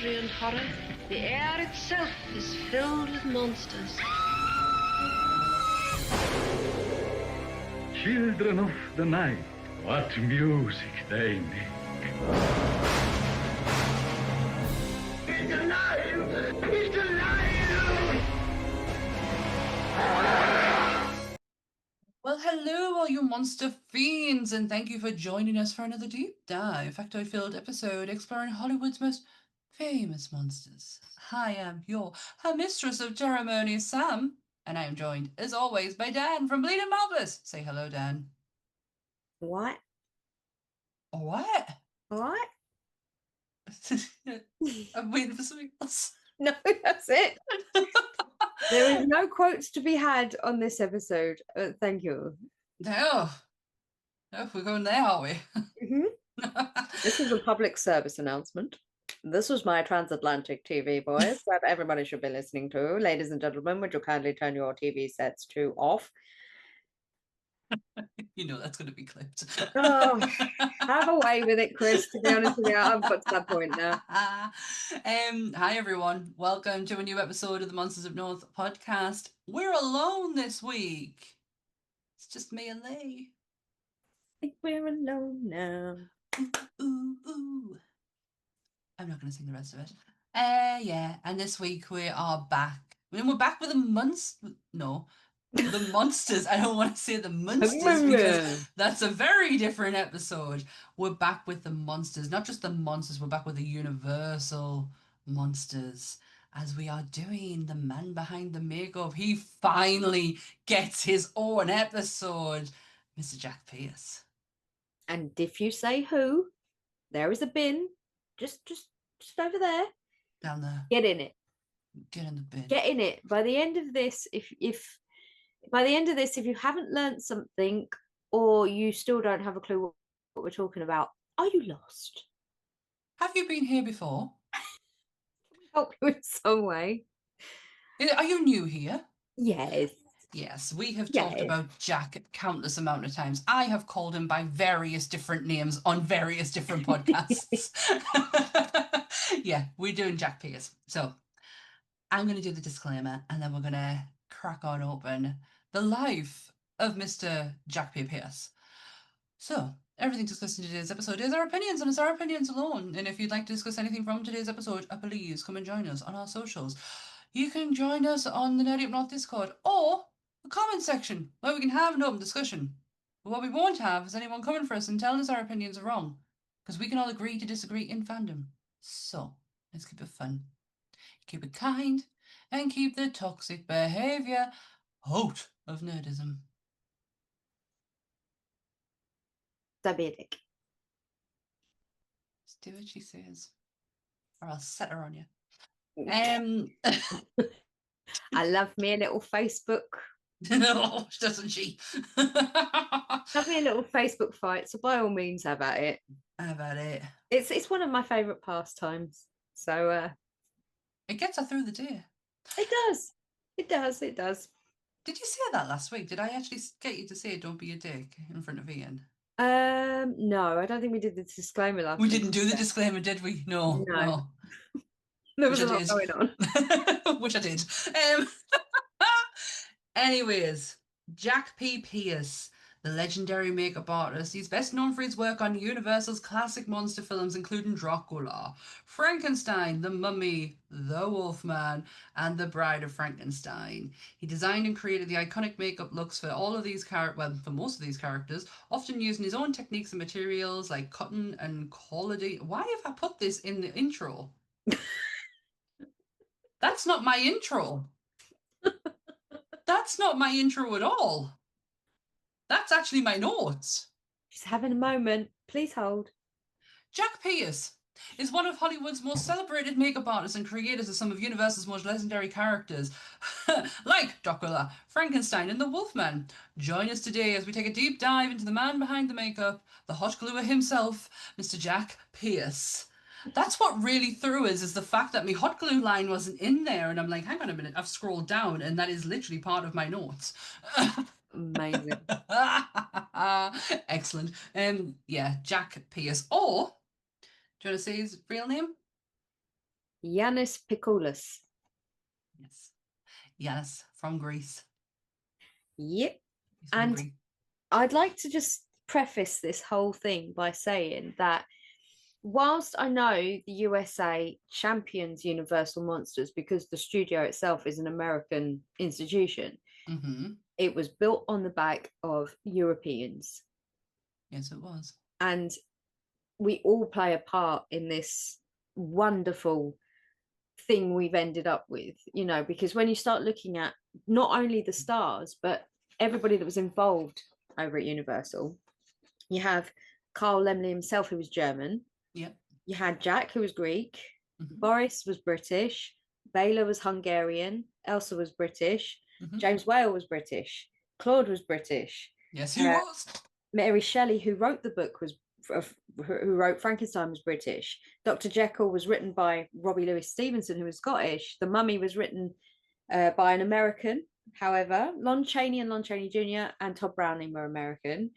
mystery and horror, the air itself is filled with monsters. Children of the night, what music they make. It's alive! It's alive! Well, hello, all you monster fiends, and thank you for joining us for another deep dive, factoid-filled episode exploring Hollywood's most famous monsters. I am your mistress of ceremony, Sam, and I am joined, as always, by Dan from Bleeding Marvelous. Say hello, Dan. What? What? What? I'm waiting for something else. No, that's it. There is no quotes to be had on this episode. Thank you. No, we're going there, are we? This is a public service announcement. This was my transatlantic TV voice that everybody should be listening to. Ladies and gentlemen, would you kindly turn your TV sets to off? You know that's going to be clipped. Oh, have a way with it, Chris. To be honest with you, I've got to that point now. Hi everyone, welcome to a new episode of the Monsters Up North podcast. We're alone this week. It's just me and Lee. I think we're alone now. Ooh, ooh. I'm not going to sing the rest of it. Yeah, and this week we are back. We're back with the the monsters. I don't want to say the monsters because that's a very different episode. We're back with the monsters, not just the monsters, we're back with the universal monsters, as we are doing the man behind the makeup. He finally gets his own episode, Mr. Jack Pierce. And if you say who, there is a bin just over there. Down there. Get in it. Get in the bin. Get in it. By the end of this, if you haven't learned something or you still don't have a clue what we're talking about, are you lost? Have you been here before? Help you in some way. Are you new here? Yes. Yes, we have talked about Jack countless amount of times. I have called him by various different names on various different podcasts. Yeah, we're doing Jack Pierce. So I'm going to do the disclaimer and then we're going to crack on open the life of Mr. Jack P. Pierce. So everything discussed in today's episode is our opinions and it's our opinions alone. And if you'd like to discuss anything from today's episode, please come and join us on our socials. You can join us on the Nerdy Up North Discord or the comment section where we can have an open discussion. But what we won't have is anyone coming for us and telling us our opinions are wrong, because we can all agree to disagree in fandom. So let's keep it fun, keep it kind, and keep the toxic behaviour out of nerdism. Don't be a dick. Just do what she says, or I'll set her on you. I love me a little Facebook. No, doesn't she? Love me a little Facebook fight. So by all means, have at it. Have at it. It's one of my favourite pastimes. So it gets her through the day. It does. It does. It does. Did you say that last week? Did I actually get you to say "Don't be a dick" in front of Ian? No, I don't think we did the disclaimer last week. We didn't do the disclaimer, did we? No. There was a lot going on. Which I did. Anyways, Jack P. Pierce, the legendary makeup artist. He's best known for his work on Universal's classic monster films, including Dracula, Frankenstein, The Mummy, The Wolfman, and The Bride of Frankenstein. He designed and created the iconic makeup looks for all of these for most of these characters, often using his own techniques and materials like cotton and collodion. Why have I put this in the intro? That's not my intro. That's not my intro at all. That's actually my notes. She's having a moment. Please hold. Jack Pierce is one of Hollywood's most celebrated makeup artists and creators of some of Universal's most legendary characters, like Dracula, Frankenstein, and the Wolfman. Join us today as we take a deep dive into the man behind the makeup, the hot gluer himself, Mr. Jack Pierce. That's what really threw us, is the fact that my hot glue line wasn't in there, and I'm like, hang on a minute, I've scrolled down, and that is literally part of my notes. Amazing. Excellent. Yeah, Jack Pierce. Or, do you want to say his real name? Yanis Pikoulis. Yes. Yes, from Greece. Yep. He's from And Greece. I'd like to just preface this whole thing by saying that whilst I know the USA champions Universal Monsters because the studio itself is an American institution, it was built on the back of Europeans. Yes, it was. And we all play a part in this wonderful thing we've ended up with, you know, because when you start looking at not only the stars, but everybody that was involved over at Universal, you have Carl Laemmle himself, who was German. Yeah. You had Jack, who was Greek. Boris was British. Bela was Hungarian. Elsa was British. James Whale was British. Claude was British. Yes, he was. Mary Shelley, who wrote the book, who wrote Frankenstein, was British. Dr. Jekyll was written by Robbie Louis Stevenson, who was Scottish. The Mummy was written by an American. However, Lon Chaney and Lon Chaney Jr. and Todd Browning were American.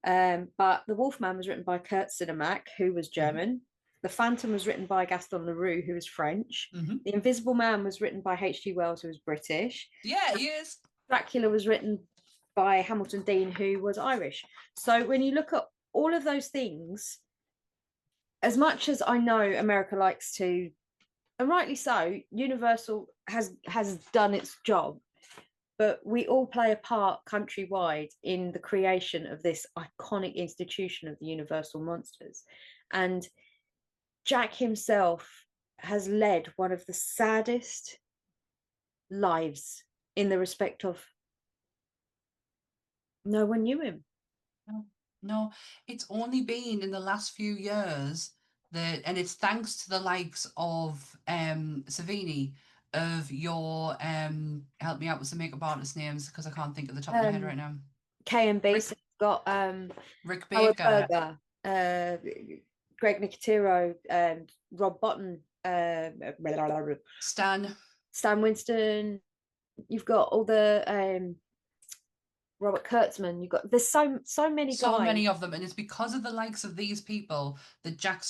But The Wolfman was written by Kurt Sidermack, who was German. The Phantom was written by Gaston Leroux, who was French. The Invisible Man was written by H.G. Wells, who was British. Yeah, he is. Dracula was written by Hamilton Dean, who was Irish. So when you look at all of those things, as much as I know America likes to, and rightly so, Universal has done its job, but we all play a part countrywide in the creation of this iconic institution of the Universal Monsters. And Jack himself has led one of the saddest lives in the respect of no one knew him. No, it's only been in the last few years that, and it's thanks to the likes of Savini, of your help me out with some makeup artist names because I can't think of the top of my head right now. KMB, so got Rick Howard Baker, Greg Nicotero, Rob Botton, Stan Winston. You've got all the Robert Kurtzman. You've got, there's so many guys. So many of them, and it's because of the likes of these people that Jack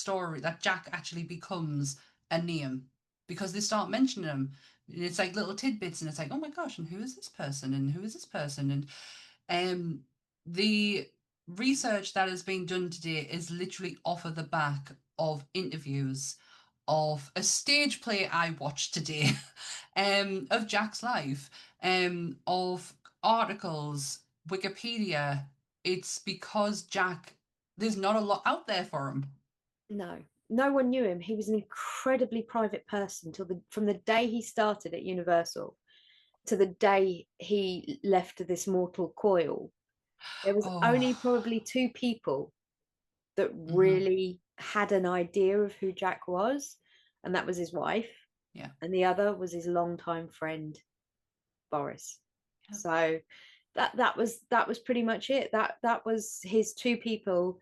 actually becomes a name, because they start mentioning him. It's like little tidbits, and it's like, oh my gosh, and who is this person, and who is this person, and the research that has been done today is literally off of the back of interviews, of a stage play I watched today, of Jack's life, of articles, Wikipedia. It's because Jack, there's not a lot out there for him. No one knew him. He was an incredibly private person from the day he started at Universal to the day he left this mortal coil. There was only probably two people that really had an idea of who Jack was, and that was his wife. Yeah. And the other was his longtime friend, Boris. Yeah. So that was pretty much it. That was his two people.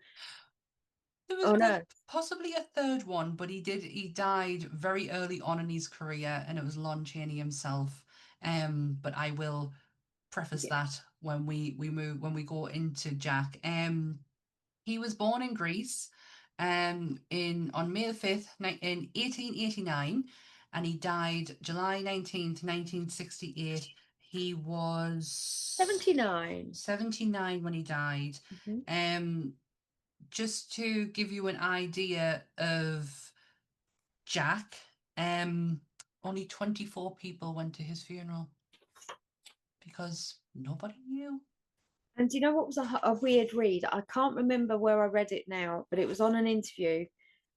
There was possibly a third one, but he died very early on in his career, and it was Lon Chaney himself. But I will preface that when we go into Jack. He was born in Greece on May 5th in 1889, and he died July 19th, 1968. He was 79 when he died. Just to give you an idea of Jack, only 24 people went to his funeral because nobody knew. And do you know what was a weird read? I can't remember where I read it now, but it was on an interview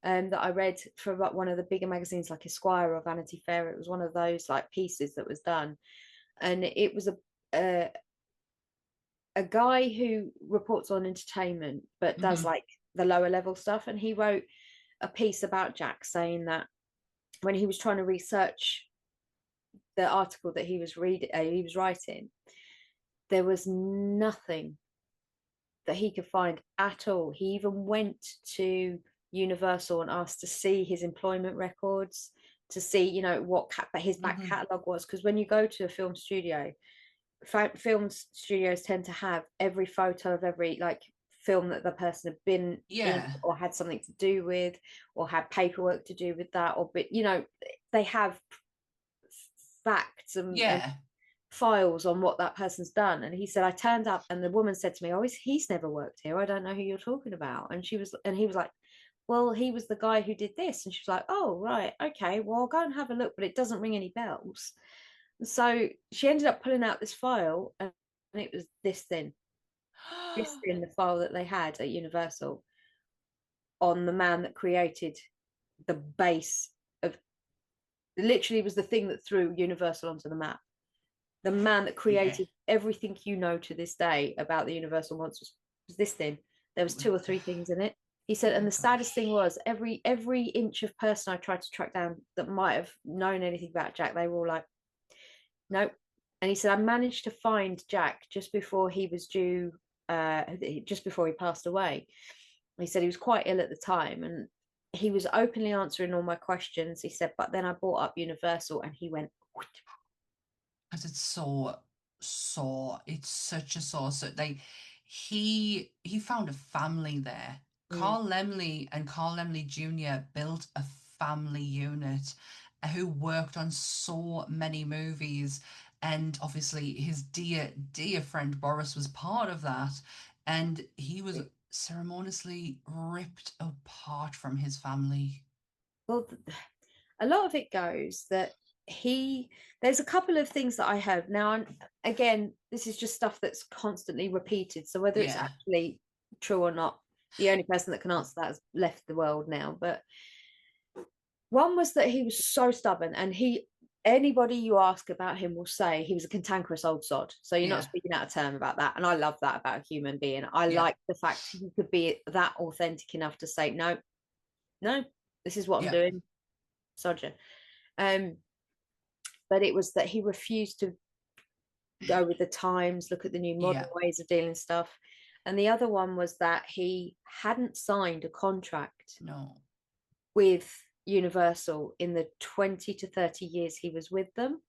that I read for one of the bigger magazines like Esquire or Vanity Fair. It was one of those like pieces that was done, and it was a guy who reports on entertainment but does like the lower level stuff, and he wrote a piece about Jack saying that when he was trying to research the article that he was writing, there was nothing that he could find at all. He even went to Universal and asked to see his employment records, to see, you know, what his back catalogue was, because when you go to a film studios tend to have every photo of every like film that the person had been in or had something to do with or had paperwork to do with that, or but you know, they have facts and files on what that person's done. And he said, I turned up and the woman said to me, oh, he's never worked here, I don't know who you're talking about. And he was like, well, he was the guy who did this. And she was like, oh right, okay, well, I'll go and have a look, but it doesn't ring any bells. So she ended up pulling out this file, and it was this thin, the file that they had at Universal on the man that created the base of, literally was the thing that threw Universal onto the map. The man that created everything you know to this day about the Universal monsters was this thing. There was 2 or 3 things in it. He said, and the saddest thing was every inch of person I tried to track down that might have known anything about Jack, they were all like, nope. And he said, I managed to find Jack just before he was due, just before he passed away. He said he was quite ill at the time and he was openly answering all my questions. He said, but then I brought up Universal and he went, because it's it's such a source. Like he found a family there. Carl Lemley and Carl Lemley Jr. built a family unit who worked on so many movies, and obviously his dear friend Boris was part of that, and he was ceremoniously ripped apart from his family. Well, a lot of it goes that there's a couple of things that I heard. Now, again, this is just stuff that's constantly repeated, so whether it's actually true or not, the only person that can answer that has left the world now. But one was that he was so stubborn, and anybody you ask about him will say he was a cantankerous old sod. So you're not speaking out of term about that, and I love that about a human being. I like the fact he could be that authentic enough to say, no, this is what I'm doing, Sodger. But it was that he refused to go with the times, look at the new modern ways of dealing stuff. And the other one was that he hadn't signed a contract with Universal in the 20 to 30 years he was with them.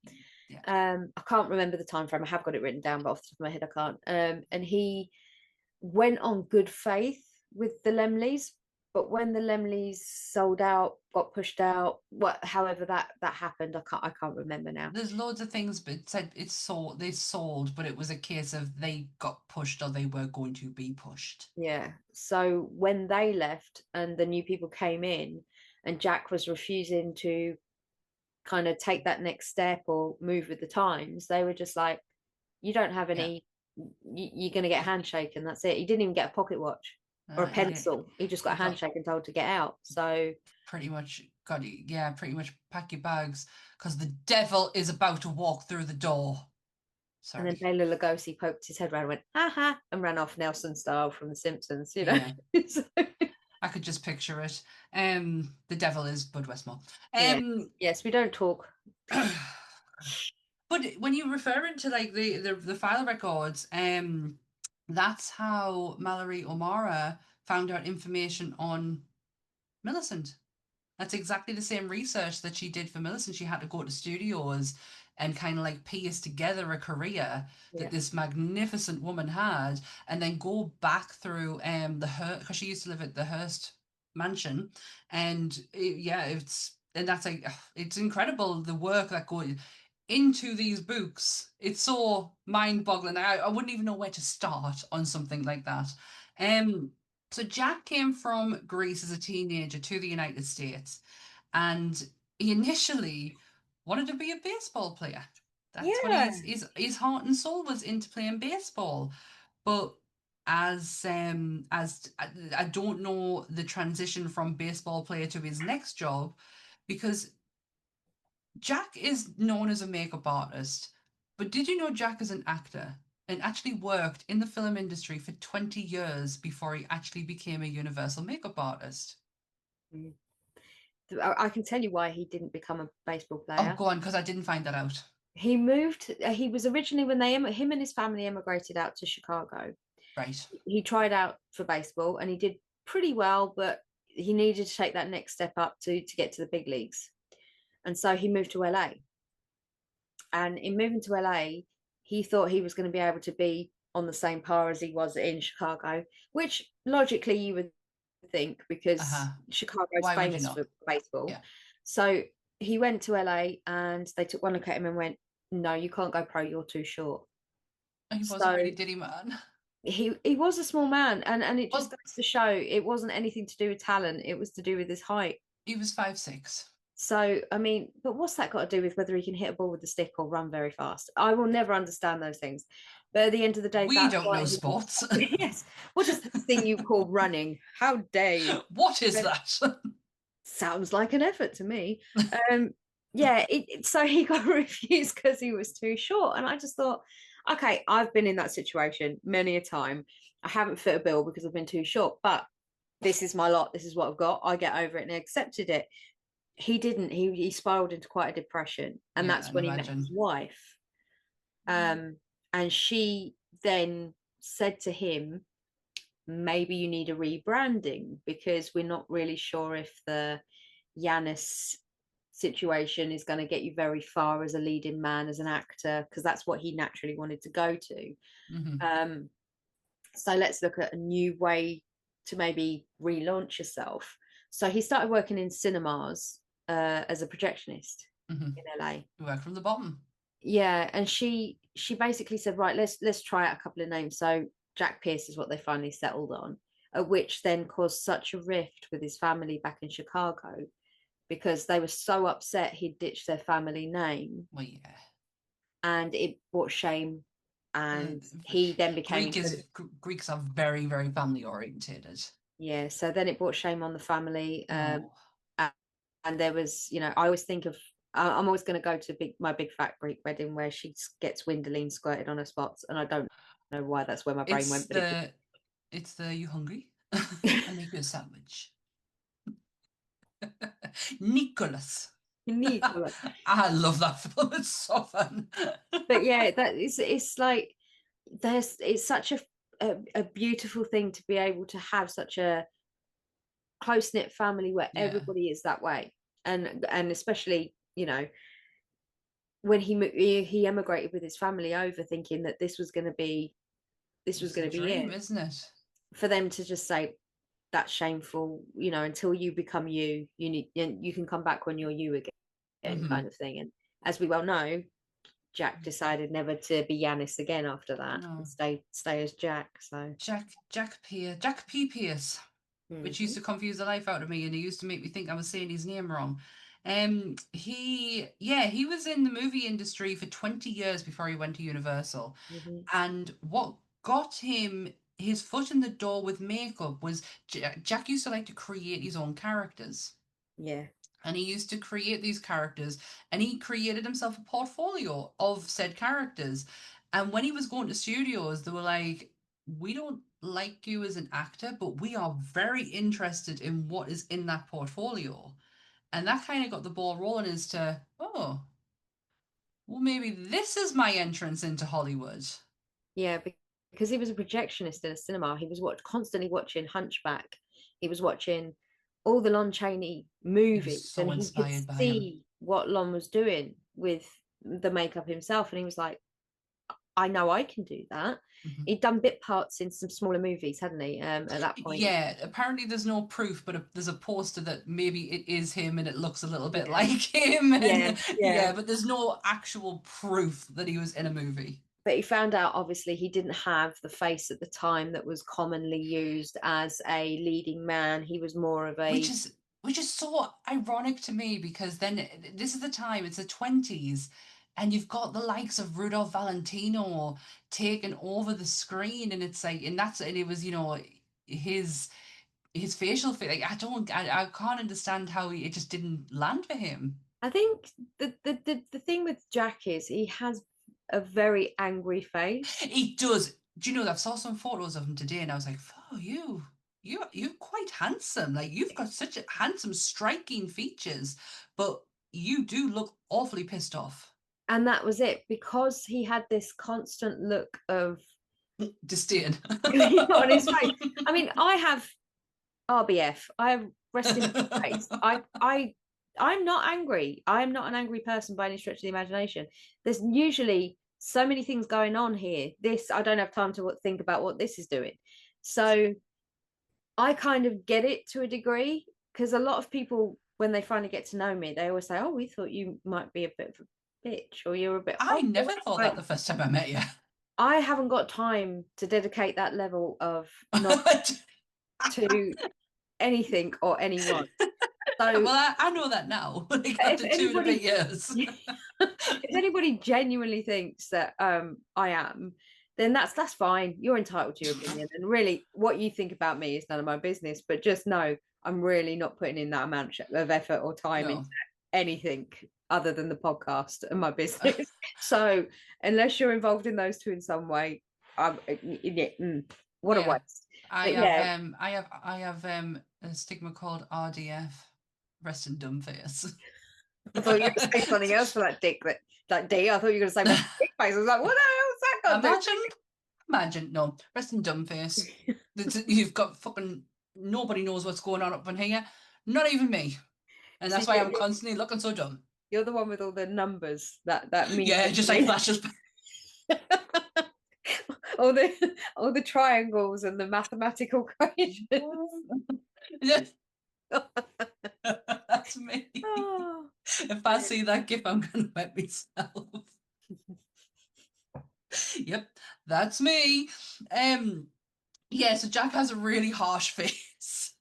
I can't remember the time frame. I have got it written down, but off the top of my head I can't. And he went on good faith with the Lemleys, but when the Lemleys sold out, got pushed out, however that happened, I can't remember now. There's loads of things, but it said they sold, but it was a case of they got pushed or they were going to be pushed. Yeah. So when they left and the new people came in, and Jack was refusing to kind of take that next step or move with the times, they were just like, you don't have any, you're going to get a handshake and that's it. He didn't even get a pocket watch or a pencil. He just got a handshake and told to get out. So pretty much pretty much pack your bags because the devil is about to walk through the door. Sorry. And then Bela Lugosi poked his head around and went, ha, and ran off Nelson style from The Simpsons, you know. So, I could just picture it. The devil is Bud Westmore. Yes, we don't talk. But when you refer to like the file records, that's how Mallory O'Mara found out information on Millicent. That's exactly the same research that she did for Millicent. She had to go to studios and kind of like piece together a career that this magnificent woman had, and then go back through because she used to live at the Hearst mansion, and it's incredible the work that goes into these books. It's so mind-boggling. I wouldn't even know where to start on something like that. So Jack came from Greece as a teenager to the United States, and he initially wanted to be a baseball player. That's what his heart and soul was, into playing baseball. But as I don't know the transition from baseball player to his next job, because Jack is known as a makeup artist. But did you know Jack is an actor and actually worked in the film industry for 20 years before he actually became a Universal makeup artist? I can tell you why he didn't become a baseball player. Oh, go on, because I didn't find that out. He moved. He was originally, when him and his family emigrated out to Chicago. Right. He tried out for baseball and he did pretty well, but he needed to take that next step up to get to the big leagues. And so he moved to LA. And in moving to LA, he thought he was going to be able to be on the same par as he was in Chicago, which logically you would think, because Chicago is famous for baseball. Yeah. So he went to LA and they took one look at him and went, no, you can't go pro, you're too short. He wasn't So really, did he, man? he was a small man, and it just Well, goes to show it wasn't anything to do with talent, it was to do with his height. he was 5'6". So I mean, but what's that got to do with whether he can hit a ball with a stick or run very fast? I will never understand those things. But at the end of the day, We that's don't why know sports. yes. What is this thing you call running? How dare you? What is that? Sounds like an effort to me. Yeah, so he got refused because he was too short. And I just thought, okay, I've been in that situation many a time. I haven't fit a bill because I've been too short, but this is my lot. This is what I've got. I get over it and I accepted it. He didn't. He spiraled into quite a depression. And Yeah, that's when he met his wife. And she then said to him, maybe you need a rebranding because we're not really sure if the Yanis situation is going to get you very far as a leading man, as an actor, because that's what he naturally wanted to go to. So let's look at a new way to maybe relaunch yourself. So he started working in cinemas as a projectionist in LA. We work from the bottom. Yeah, and she basically said, right, let's try out a couple of names. So Jack Pierce is what they finally settled on, which then caused such a rift with his family back in Chicago because they were so upset he'd ditched their family name. Well, yeah. And it brought shame. And he then became... Greeks are very, very family orientated. Yeah, so then it brought shame on the family. And there was, I always think of... I'm always going to go to my big fat Greek wedding where she gets Windolene squirted on her spots. And I don't know why that's where my brain went. But it's the you hungry? I make you a sandwich. Nicholas. I love that film. It's so fun. But yeah, it's like it's such a beautiful thing to be able to have such a close-knit family where everybody is that way, and especially when he emigrated with his family over, thinking that this was going to be dream, isn't it? For them to just say that's shameful, until you become you can come back when you're you again, kind of thing. And as we well know, Jack decided never to be Yanis again after that, and stay as Jack. So Jack P. Pierce, which used to confuse the life out of me, and it used to make me think I was saying his name wrong. He was in the movie industry for 20 years before he went to Universal. And what got him his foot in the door with makeup was Jack used to like to create his own characters. Yeah. And he used to create these characters, and he created himself a portfolio of said characters. And when he was going to studios, they were like, we don't like you as an actor, but we are very interested in what is in that portfolio. And that kind of got the ball rolling as to, well, maybe this is my entrance into Hollywood. Yeah, because he was a projectionist in a cinema. He was constantly watching Hunchback. He was watching all the Lon Chaney movies, so and he could see what Lon was doing with the makeup himself. And he was like, I know I can do that. He'd done bit parts in some smaller movies, hadn't he, at that point? Yeah, apparently there's no proof, but there's a poster that maybe it is him and it looks a little bit like him. And, but there's no actual proof that he was in a movie. But he found out, obviously, he didn't have the face at the time that was commonly used as a leading man. He was more of a... Which is so ironic to me, because then this is the time, it's the 20s, and you've got the likes of Rudolph Valentino taking over the screen, and it's like, and it was, his facial fit. Like, I can't understand how it just didn't land for him. I think the thing with Jack is he has a very angry face. He does. Do you know that I saw some photos of him today, and I was like, oh, you're quite handsome. Like, you've got such a handsome, striking features, but you do look awfully pissed off. And that was it, because he had this constant look of disdain on his face. I mean, I have RBF. I have resting face. I'm not angry. I'm not an angry person by any stretch of the imagination. There's usually so many things going on here. I don't have time to think about what this is doing. So I kind of get it to a degree, because a lot of people when they finally get to know me, they always say, "Oh, we thought you might be a bit of a bitch, or you're a bit." I never thought that the first time I met you. I haven't got time to dedicate that level of knowledge to anything or anyone. So, well, I know that now. Like after 2.5 years. If anybody genuinely thinks that I am, then that's fine. You're entitled to your opinion, and really, what you think about me is none of my business. But just know, I'm really not putting in that amount of effort or time into anything other than the podcast and my business. So unless you're involved in those two in some way, what a waste. I have a stigma called RDF, rest in dumb face. I thought you were going to say something else for that dick, that D. I thought you were going to say rest in dick face. I was like, what the hell is that got to do? Imagine, no, rest in dumb face. You've got fucking nobody knows what's going on up in here, not even me, and that's why I'm constantly looking so dumb. You're the one with all the numbers that means. Yeah, just like flashes. all the triangles and the mathematical equations. Yes. That's me. Oh, if I see that gif, I'm gonna wet myself. Yep, that's me. Yeah, so Jack has a really harsh face.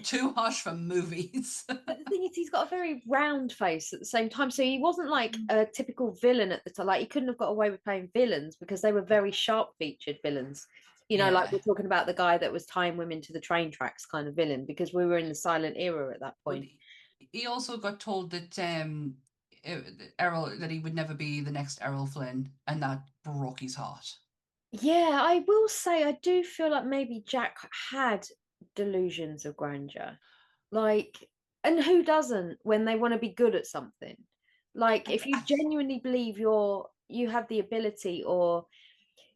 Too harsh for movies. But the thing is, he's got a very round face at the same time. So he wasn't like a typical villain at the time. Like, he couldn't have got away with playing villains because they were very sharp featured villains. You know, like we're talking about the guy that was tying women to the train tracks kind of villain, because we were in the silent era at that point. He also got told that Errol, that he would never be the next Errol Flynn, and that broke his heart. Yeah, I will say I do feel like maybe Jack had delusions of grandeur. Like, and who doesn't when they want to be good at something? Like, if you genuinely believe you have the ability, or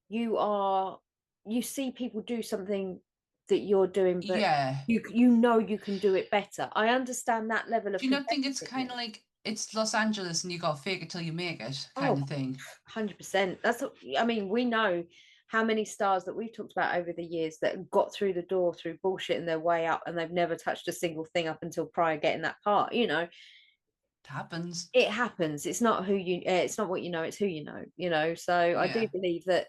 you see people do something that you're doing, but you know you can do it better. I understand that level of. Do you not think it's kind of like it's Los Angeles and you got to fake it till you make it kind of thing? 100%. That's what, I mean, we know how many stars that we've talked about over the years that got through the door through bullshitting their way up, and they've never touched a single thing up until prior getting that part. You know, it happens. It's not it's not what you know, it's who you know. You know, so I do believe that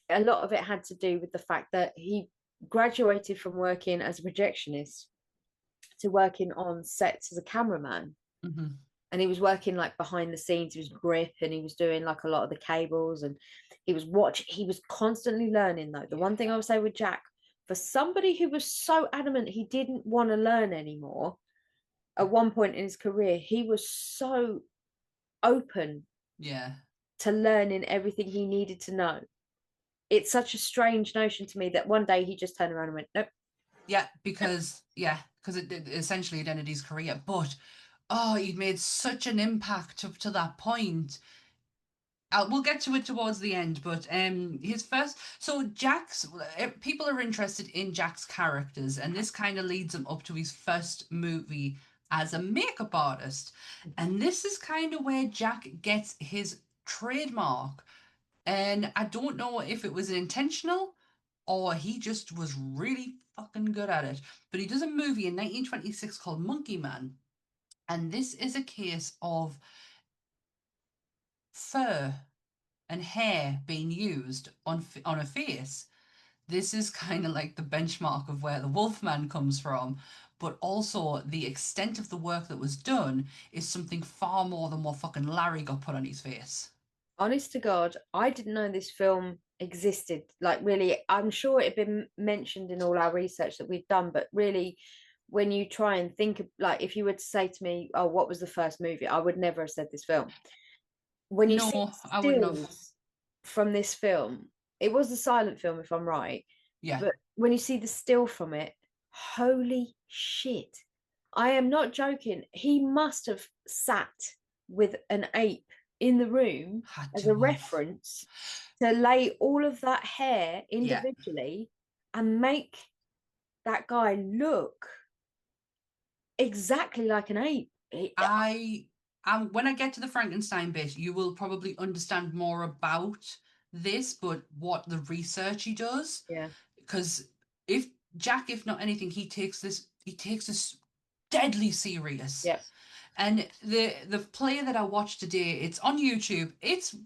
a lot of it had to do with the fact that he graduated from working as a projectionist to working on sets as a cameraman. Mm-hmm. And he was working like behind the scenes. He was grip, and he was doing like a lot of the cables, and he was constantly learning. Though the one thing I would say with Jack, for somebody who was so adamant he didn't want to learn anymore, at one point in his career, he was so open to learning everything he needed to know. It's such a strange notion to me that one day he just turned around and went, nope. Yeah, because it essentially ended his career. But he'd made such an impact up to that point. We'll get to it towards the end, but his first. So people are interested in Jack's characters, and this kind of leads him up to his first movie as a makeup artist, and this is kind of where Jack gets his trademark. And I don't know if it was intentional or he just was really fucking good at it. But he does a movie in 1926 called Monkey Man. And this is a case of fur and hair being used on a face. This is kind of like the benchmark of where the Wolfman comes from. But also the extent of the work that was done is something far more than what fucking Larry got put on his face. Honest to God, I didn't know this film existed. Like, really, I'm sure it had been mentioned in all our research that we've done, but really, when you try and think of, like, if you were to say to me, oh, what was the first movie, I would never have said this film. When you see stills from this film, it was a silent film, if I'm right. Yeah. But when you see the still from it, holy shit. I am not joking. He must have sat with an ape in the room as a reference to lay all of that hair individually and make that guy look exactly like an ape. When I get to the Frankenstein bit, you will probably understand more about this, but what the research he does. Yeah. Because if not anything, he takes this deadly serious. Yeah. And the play that I watched today, it's on YouTube. It's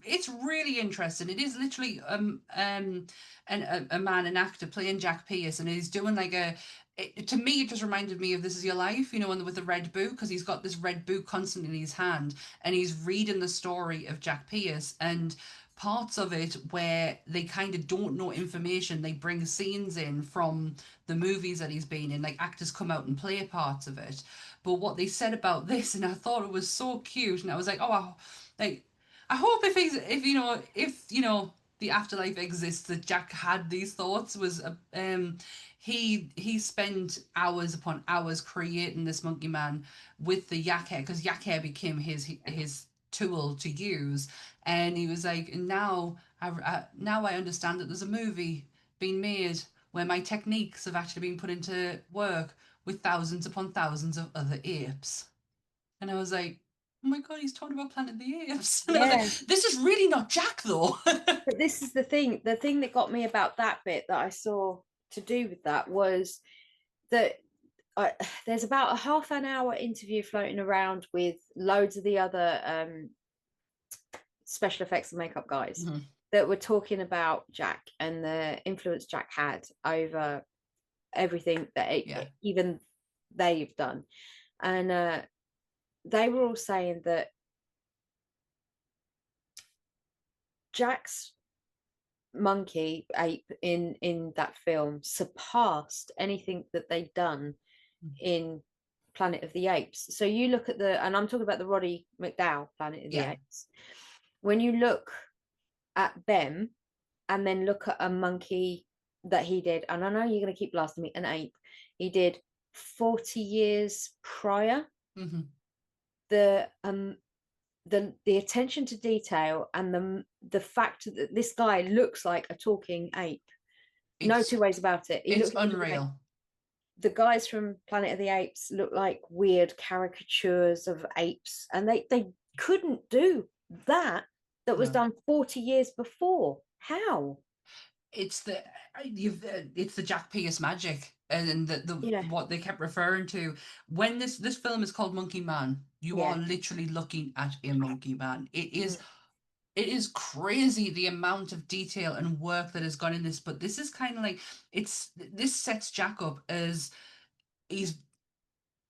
really interesting. It is literally a man, an actor playing Jack Pierce, and he's doing like to me it just reminded me of This Is Your Life, you know, with the red book, because he's got this red book constantly in his hand, and he's reading the story of Jack Pierce, and parts of it where they kind of don't know information, they bring scenes in from the movies that he's been in, like actors come out and play parts of it. But what they said about this, and I thought it was so cute, and I was like, oh, I hope if the afterlife exists, that Jack had these thoughts. Was he spent hours upon hours creating this monkey man with the yak hair, because yak hair became his tool to use, and he was like, now I understand that there's a movie being made where my techniques have actually been put into work with thousands upon thousands of other apes. And I was like, oh my God, he's talking about Planet of the Apes. And I was like, this is really not Jack, though. But this is the thing that got me about that bit that I saw to do with that was that there's about a half an hour interview floating around with loads of the other special effects and makeup guys that were talking about Jack and the influence Jack had over everything that even they've done. And they were all saying that Jack's monkey ape in that film surpassed anything that they'd done in Planet of the Apes. So you look at and I'm talking about the Roddy McDowall Planet of the Apes. When you look at them and then look at a monkey that he did, and I know you're going to keep blasting me, an ape he did 40 years prior, the attention to detail and the fact that this guy looks like a talking ape, no two ways about it. It's unreal. The guys from Planet of the Apes look like weird caricatures of apes, and they couldn't do that was done 40 years before. How? It's the Jack Pierce magic, and what they kept referring to when this film is called Monkey Man. You are literally looking at a monkey man. It is crazy the amount of detail and work that has gone in this, but this is kind of like, this sets Jack up as his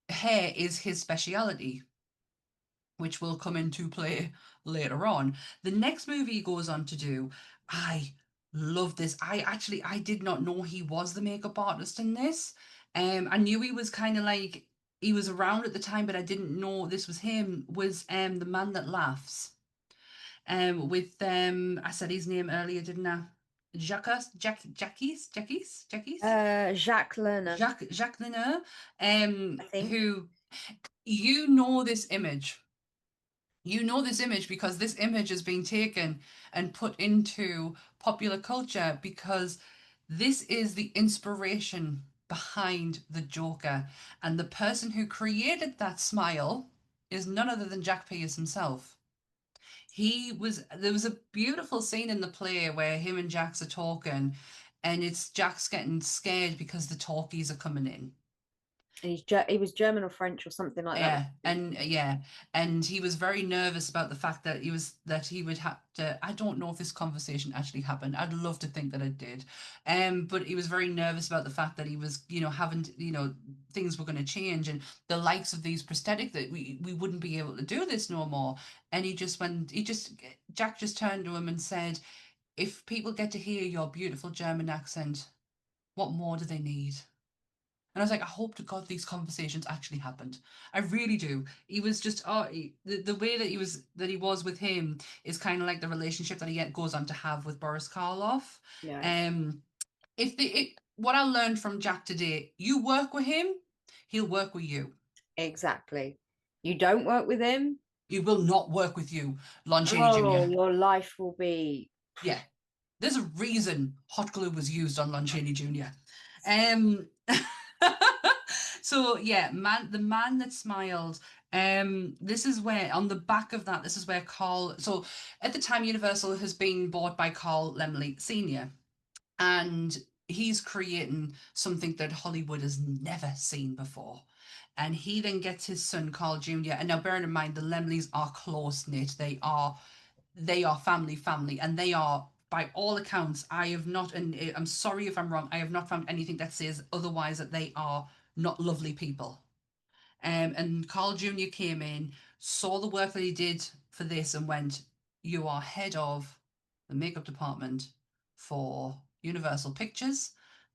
hair is his speciality, which will come into play later on. The next movie he goes on to do, I love this. I did not know he was the makeup artist in this. I knew he was kind of like, he was around at the time, but I didn't know this was him, was The Man That Laughs. With I said his name earlier, didn't I? Jacques Lerner. Jacques Lerner. Who, you know this image. You know this image because this image has been taken and put into popular culture, because this is the inspiration behind the Joker. And the person who created that smile is none other than Jack Pierce himself. There was a beautiful scene in the play where him and Jax are talking, and it's Jack's getting scared because the talkies are coming in. And he was German or French or something like that. And he was very nervous about the fact that he would have to. I don't know if this conversation actually happened. I'd love to think that it did. But he was very nervous about the fact that he was, having, things were going to change, and the likes of these prosthetic, that we wouldn't be able to do this no more. And Jack just turned to him and said, "If people get to hear your beautiful German accent, what more do they need?" And I was like, I hope to God these conversations actually happened. I really do. He was just, the way that he was with him is kind of like the relationship that he goes on to have with Boris Karloff. Yeah. What I learned from Jack today, you work with him, he'll work with you. Exactly. You don't work with him, he will not work with you. Lon Chaney Jr. Your life will be. Yeah. There's a reason hot glue was used on Lon Chaney Jr. So yeah, the Man That Smiled. This is where, on the back of that, this is where Carl. So at the time, Universal has been bought by Carl Laemmle Sr., and he's creating something that Hollywood has never seen before. And he then gets his son Carl Jr. And now bearing in mind the Lemleys are close knit. They are family, and they are, by all accounts, I have not, and I'm sorry if I'm wrong, I have not found anything that says otherwise, that they are not lovely people. And Carl Jr. came in, saw the work that he did for this, and went, "You are head of the makeup department for Universal Pictures,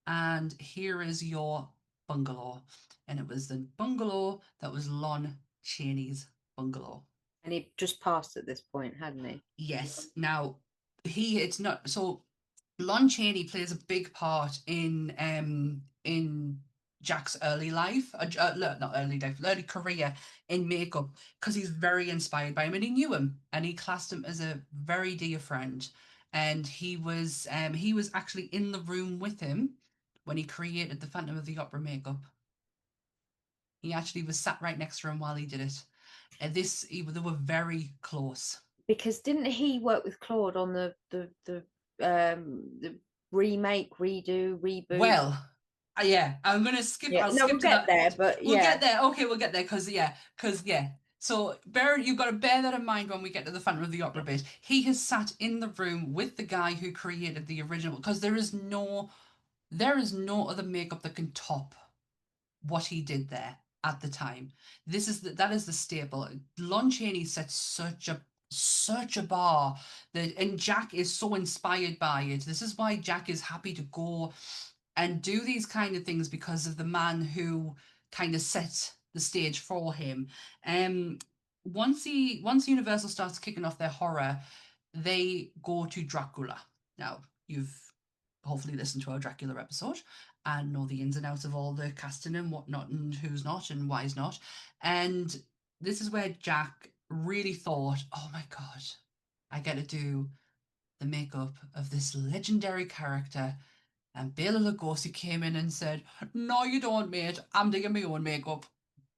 and here is your bungalow." And it was the bungalow that was Lon Chaney's bungalow. And he just passed at this point, hadn't he? Yes. Now, it's not so. Lon Chaney plays a big part in Jack's early life, not early life, early career in makeup, because he's very inspired by him, and he knew him, and he classed him as a very dear friend, and he was actually in the room with him when he created the Phantom of the Opera makeup. He actually was sat right next to him while he did it, and they were very close. Because didn't he work with Claude on the remake, redo, reboot? Well, yeah, I'm gonna skip. Yeah. I'll No, skip we'll to get that. there, but We'll yeah. get there. Okay, we'll get there because yeah. So you've got to bear that in mind when we get to the Phantom of the Opera bit. He has sat in the room with the guy who created the original, because there is no other makeup that can top what he did there at the time. That is the staple. Lon Chaney set such a bar and Jack is so inspired by it. This is why Jack is happy to go and do these kind of things, because of the man who kind of set the stage for him. Once Universal starts kicking off their horror, they go to Dracula. Now, you've hopefully listened to our Dracula episode and know the ins and outs of all the casting and whatnot, and who's not and why's not. And this is where Jack really thought, "Oh my God, I get to do the makeup of this legendary character." And Bela Lugosi came in and said, "No, you don't, mate. I'm doing my own makeup."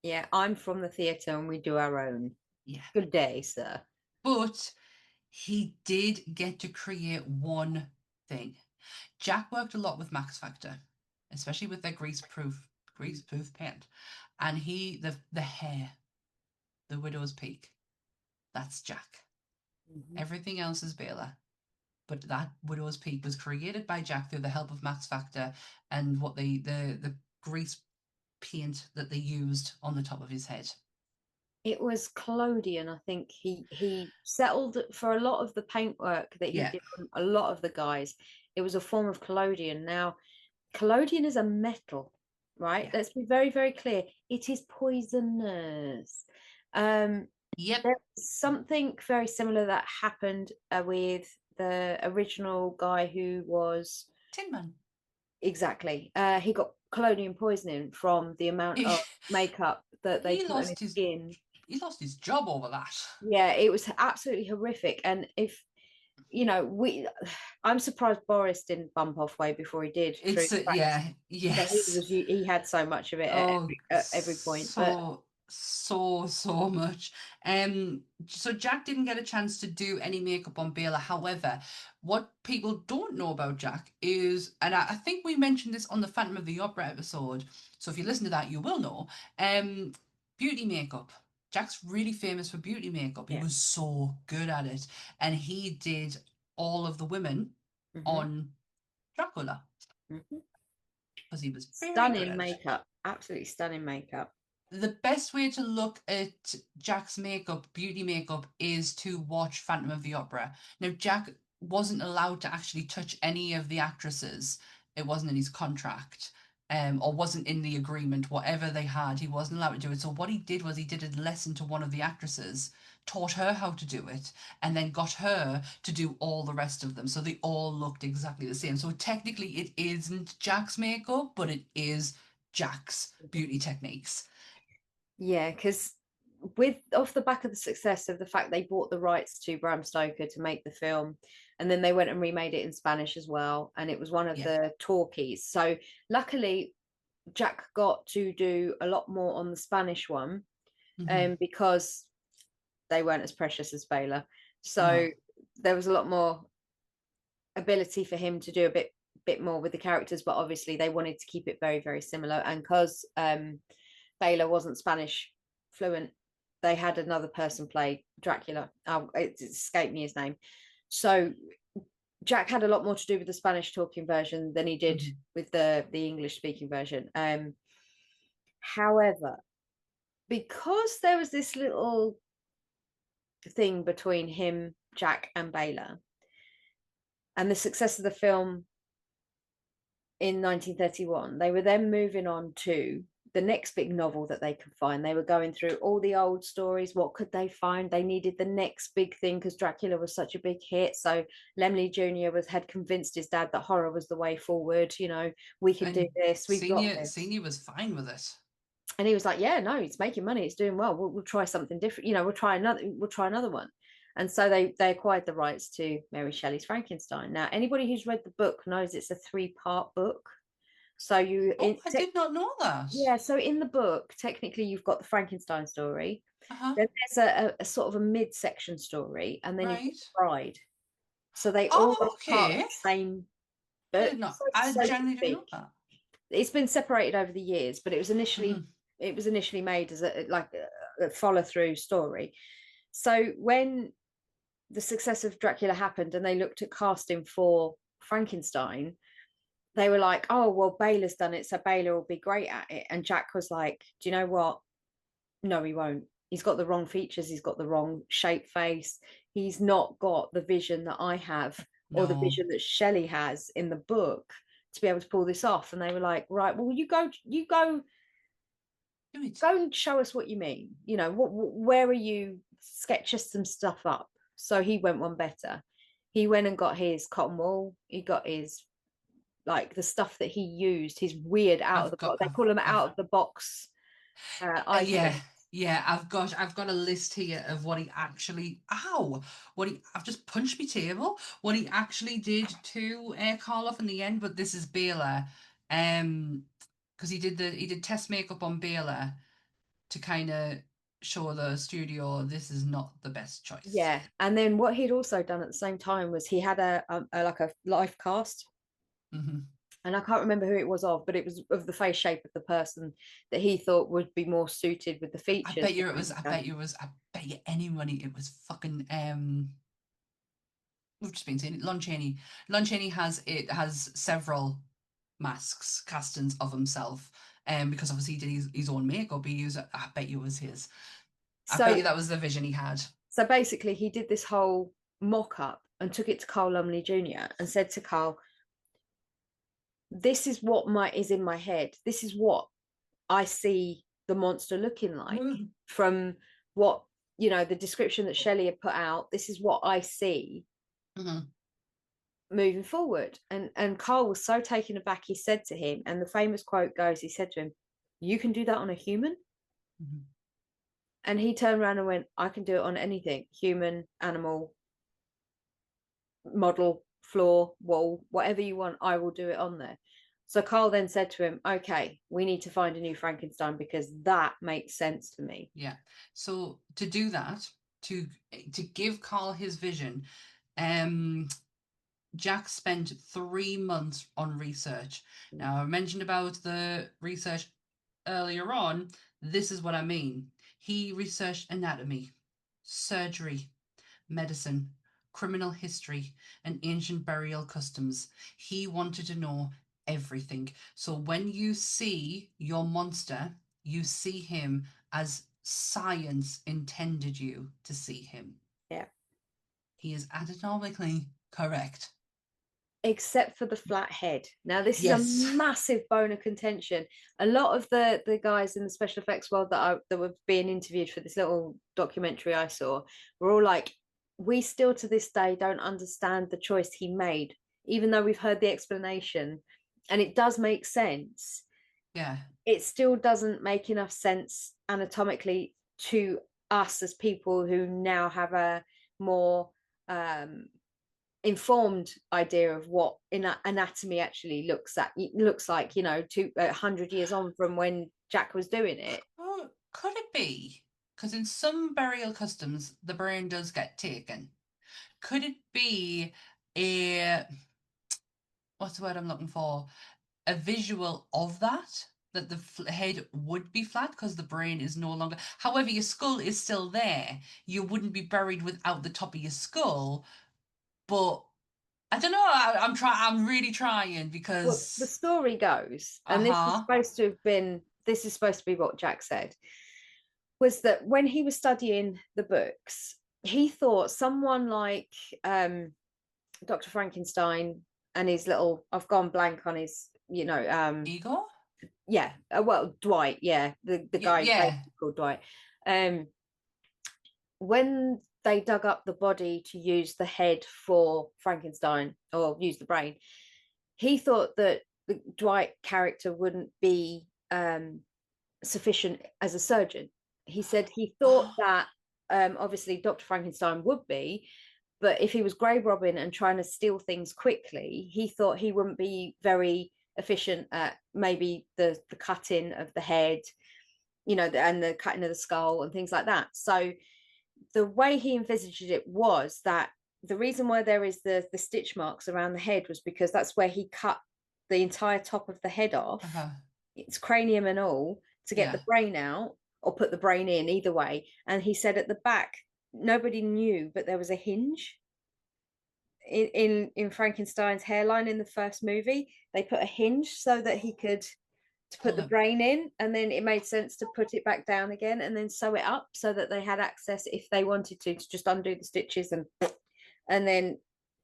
Yeah, I'm from the theatre and we do our own. Yeah. Good day, sir. But he did get to create one thing. Jack worked a lot with Max Factor, especially with their greaseproof paint. And the hair, the widow's peak, that's Jack. Mm-hmm. Everything else is Bela. But that widow's peak was created by Jack through the help of Max Factor and what the grease paint that they used on the top of his head. It was collodion. I think he settled for a lot of the paintwork that he did on a lot of the guys. It was a form of collodion. Now, collodion is a metal, right? Let's be very, very clear. It is poisonous. There's something very similar that happened with the original guy who was Tin Man. Exactly. He got collodion poisoning from the amount of makeup that they put on his skin. He lost his job over that. Yeah, it was absolutely horrific. And if I'm surprised Boris didn't bump off way before he did. Yes. He had so much of it at every point. So much. So Jack didn't get a chance to do any makeup on Bela. However, what people don't know about Jack is, and I think we mentioned this on the Phantom of the Opera episode, so if you listen to that, you will know, beauty makeup. Jack's really famous for beauty makeup. He was so good at it. And he did all of the women on Dracula. Because he was very stunning makeup. Absolutely stunning makeup. The best way to look at Jack's makeup, beauty makeup, is to watch Phantom of the Opera. Now, Jack wasn't allowed to actually touch any of the actresses. It wasn't in his contract. Or wasn't in the agreement, whatever they had, he wasn't allowed to do it. So what he did was he did a lesson to one of the actresses, taught her how to do it, and then got her to do all the rest of them. So they all looked exactly the same. So technically it isn't Jack's makeup, but it is Jack's beauty techniques. Yeah, because off the back of the success of the fact they bought the rights to Bram Stoker to make the film, and then they went and remade it in Spanish as well, and it was one of the talkies. So luckily Jack got to do a lot more on the Spanish one, because they weren't as precious as Bela. So there was a lot more ability for him to do a bit more with the characters, but obviously they wanted to keep it very, very similar. And because Bela wasn't Spanish fluent. They had another person play Dracula. Oh, it escaped me his name. So Jack had a lot more to do with the Spanish talking version than he did with the English speaking version. However, because there was this little thing between him, Jack, and Bela, and the success of the film in 1931, they were then moving on to the next big novel that they could find. They were going through all the old stories. What could they find? They needed the next big thing because Dracula was such a big hit. So Lemley Jr. had convinced his dad that horror was the way forward. You know, we can do this. We've got this. Senior was fine with it. And he was like, yeah, no, it's making money. It's doing well. We'll try something different. You know, we'll try another one. And so they acquired the rights to Mary Shelley's Frankenstein. Now, anybody who's read the book knows it's a 3-part book. So I did not know that. Yeah, so in the book, technically you've got the Frankenstein story. Then there's a sort of a midsection story, and then you've got the bride. So they all part of the same book. I generally didn't know that. It's been separated over the years, but it was initially made as a follow-through story. So when the success of Dracula happened and they looked at casting for Frankenstein, they were like, oh, well, Bela's done it, so Bela will be great at it. And Jack was like, do you know what? No, he won't. He's got the wrong features. He's got the wrong shape face. He's not got the vision that I have or the vision that Shelley has in the book to be able to pull this off. And they were like, right, well, you go and show us what you mean. You know, where are you? Sketch us some stuff up. So he went one better. He went and got his cotton wool. He got his, like, the stuff that he used, his weird out of the box. They call them out of the box. Yeah, I've got a list here of what he actually. I've just punched my table. What he actually did to Karloff in the end, but this is Bela, because he did test makeup on Bela to kind of show the studio this is not the best choice. Yeah, and then what he'd also done at the same time was he had a life cast. And I can't remember who it was of, but it was of the face shape of the person that he thought would be more suited with the features. I bet you anybody. It was fucking we've just been saying it. Lon Chaney. Lon Chaney has several masks, castings of himself, because obviously he did his own makeup. I bet you it was his. I bet you that was the vision he had. So basically, he did this whole mock-up and took it to Carl Lumley Jr. and said to Carl, this is what is in my head. This is what I see the monster looking like from what, you know, the description that Shelley had put out. This is what I see moving forward. And Carl was so taken aback. He said to him, and the famous quote goes, he said to him, you can do that on a human? And he turned around and went, I can do it on anything, human, animal, model, floor, wall, whatever you want, I will do it on there. So Carl then said to him, okay, we need to find a new Frankenstein because that makes sense to me. Yeah. So to do that, to give Carl his vision, Jack spent 3 months on research. Now, I mentioned about the research earlier on. This is what I mean. He researched anatomy, surgery, medicine, criminal history, and ancient burial customs. He wanted to know everything. So when you see your monster, you see him as science intended you to see him. Yeah. He is anatomically correct. Except for the flat head. Now, this is a massive bone of contention. A lot of the guys in the special effects world that were being interviewed for this little documentary I saw were all like, we still to this day don't understand the choice he made, even though we've heard the explanation. And it does make sense. Yeah. It still doesn't make enough sense anatomically to us as people who now have a more informed idea of what anatomy actually looks like, you know, 100 years on from when Jack was doing it. Oh, could it be? Because in some burial customs, the brain does get taken. Could it be what's the word I'm looking for? A visual of that? that the head would be flat because the brain is no longer. However, your skull is still there. You wouldn't be buried without the top of your skull. But I don't know. I'm trying. I'm really trying Well, the because. story goes, and Uh-huh. this is supposed to be what Jack said, was that when he was studying the books, he thought someone like Dr. Frankenstein and his little, I've gone blank on his, Ego. yeah, well, Dwight, yeah, the guy Yeah. called Dwight. When they dug up the body to use the head for Frankenstein or use the brain, he thought that the Dwight character wouldn't be sufficient as a surgeon. He said he thought that obviously Dr. Frankenstein would be, but if he was grave robbing and trying to steal things quickly, he thought he wouldn't be very efficient at maybe the cutting of the head, and the cutting of the skull and things like that. So the way he envisaged it was that the reason why there is the stitch marks around the head was because that's where he cut the entire top of the head off, its cranium and all, to get the brain out or put the brain in, either way. And he said at the back, nobody knew, but there was a hinge in Frankenstein's hairline in the first movie. They put a hinge so that he could to put the brain in, and then it made sense to put it back down again and then sew it up so that they had access if they wanted to just undo the stitches and then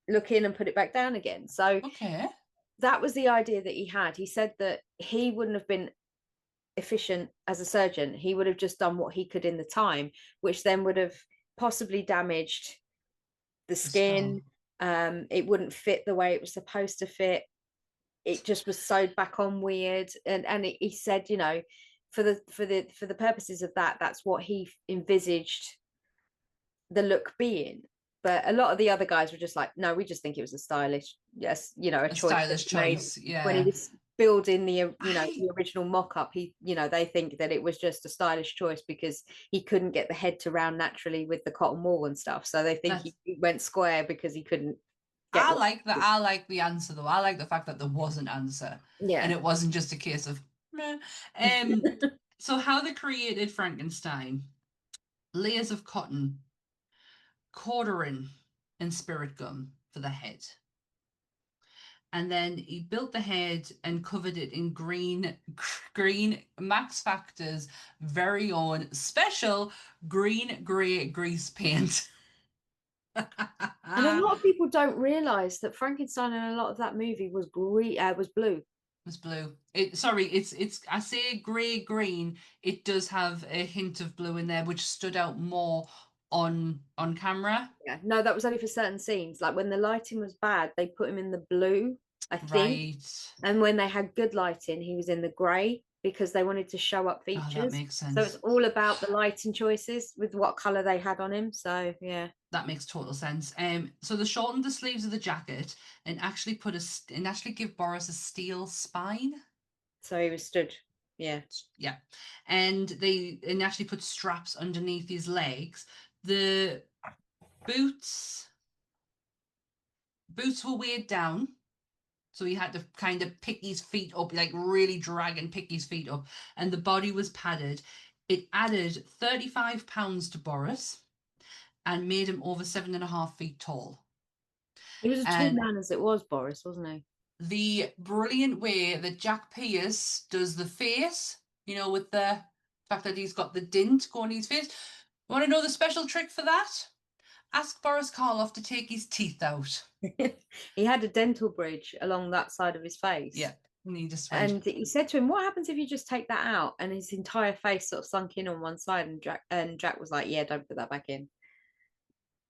look in and put it back down again. So that was the idea that he had. He said that he wouldn't have been efficient as a surgeon. He would have just done what he could in the time, which then would have possibly damaged the skin. It wouldn't fit the way it was supposed to fit. It just was sewed back on weird, and he said, for the purposes of that, that's what he envisaged the look being. But a lot of the other guys were just like, no, we just think it was a stylish, a stylish choice. Yeah. When he was building the original mock-up, they think that it was just a stylish choice because he couldn't get the head to round naturally with the cotton wool and stuff. So they think he went square because he couldn't. I like that. I like the answer though. I like the fact that there was an answer. Yeah. And it wasn't just a case of meh. So how they created Frankenstein: layers of cotton, cauterin, and spirit gum for the head. And then he built the head and covered it in green Max Factor's very own special green grey grease paint. And a lot of people don't realize that Frankenstein in a lot of that movie was blue. Was blue. It's I say grey green. It does have a hint of blue in there, which stood out more on camera. Yeah, no, that was only for certain scenes. Like when the lighting was bad, they put him in the blue, I think. Right. And when they had good lighting, he was in the grey because they wanted to show up features. Oh, that makes sense. So it's all about the lighting choices with what colour they had on him. So yeah. That makes total sense. So they shortened the sleeves of the jacket and actually give Boris a steel spine. So he was stood. Yeah. Yeah. And actually put straps underneath his legs. The boots were weighed down. So he had to kind of pick his feet up, like really drag and pick his feet up. And the body was padded. It added 35 pounds to Boris and made him over 7.5 feet tall. He was a tall man as it was, Boris, wasn't he? The brilliant way that Jack Pierce does the face, with the fact that he's got the dint going in his face. Want to know the special trick for that? Ask Boris Karloff to take his teeth out. He had a dental bridge along that side of his face. Yeah. And he said to him, what happens if you just take that out? And his entire face sort of sunk in on one side, and Jack was like, yeah, don't put that back in.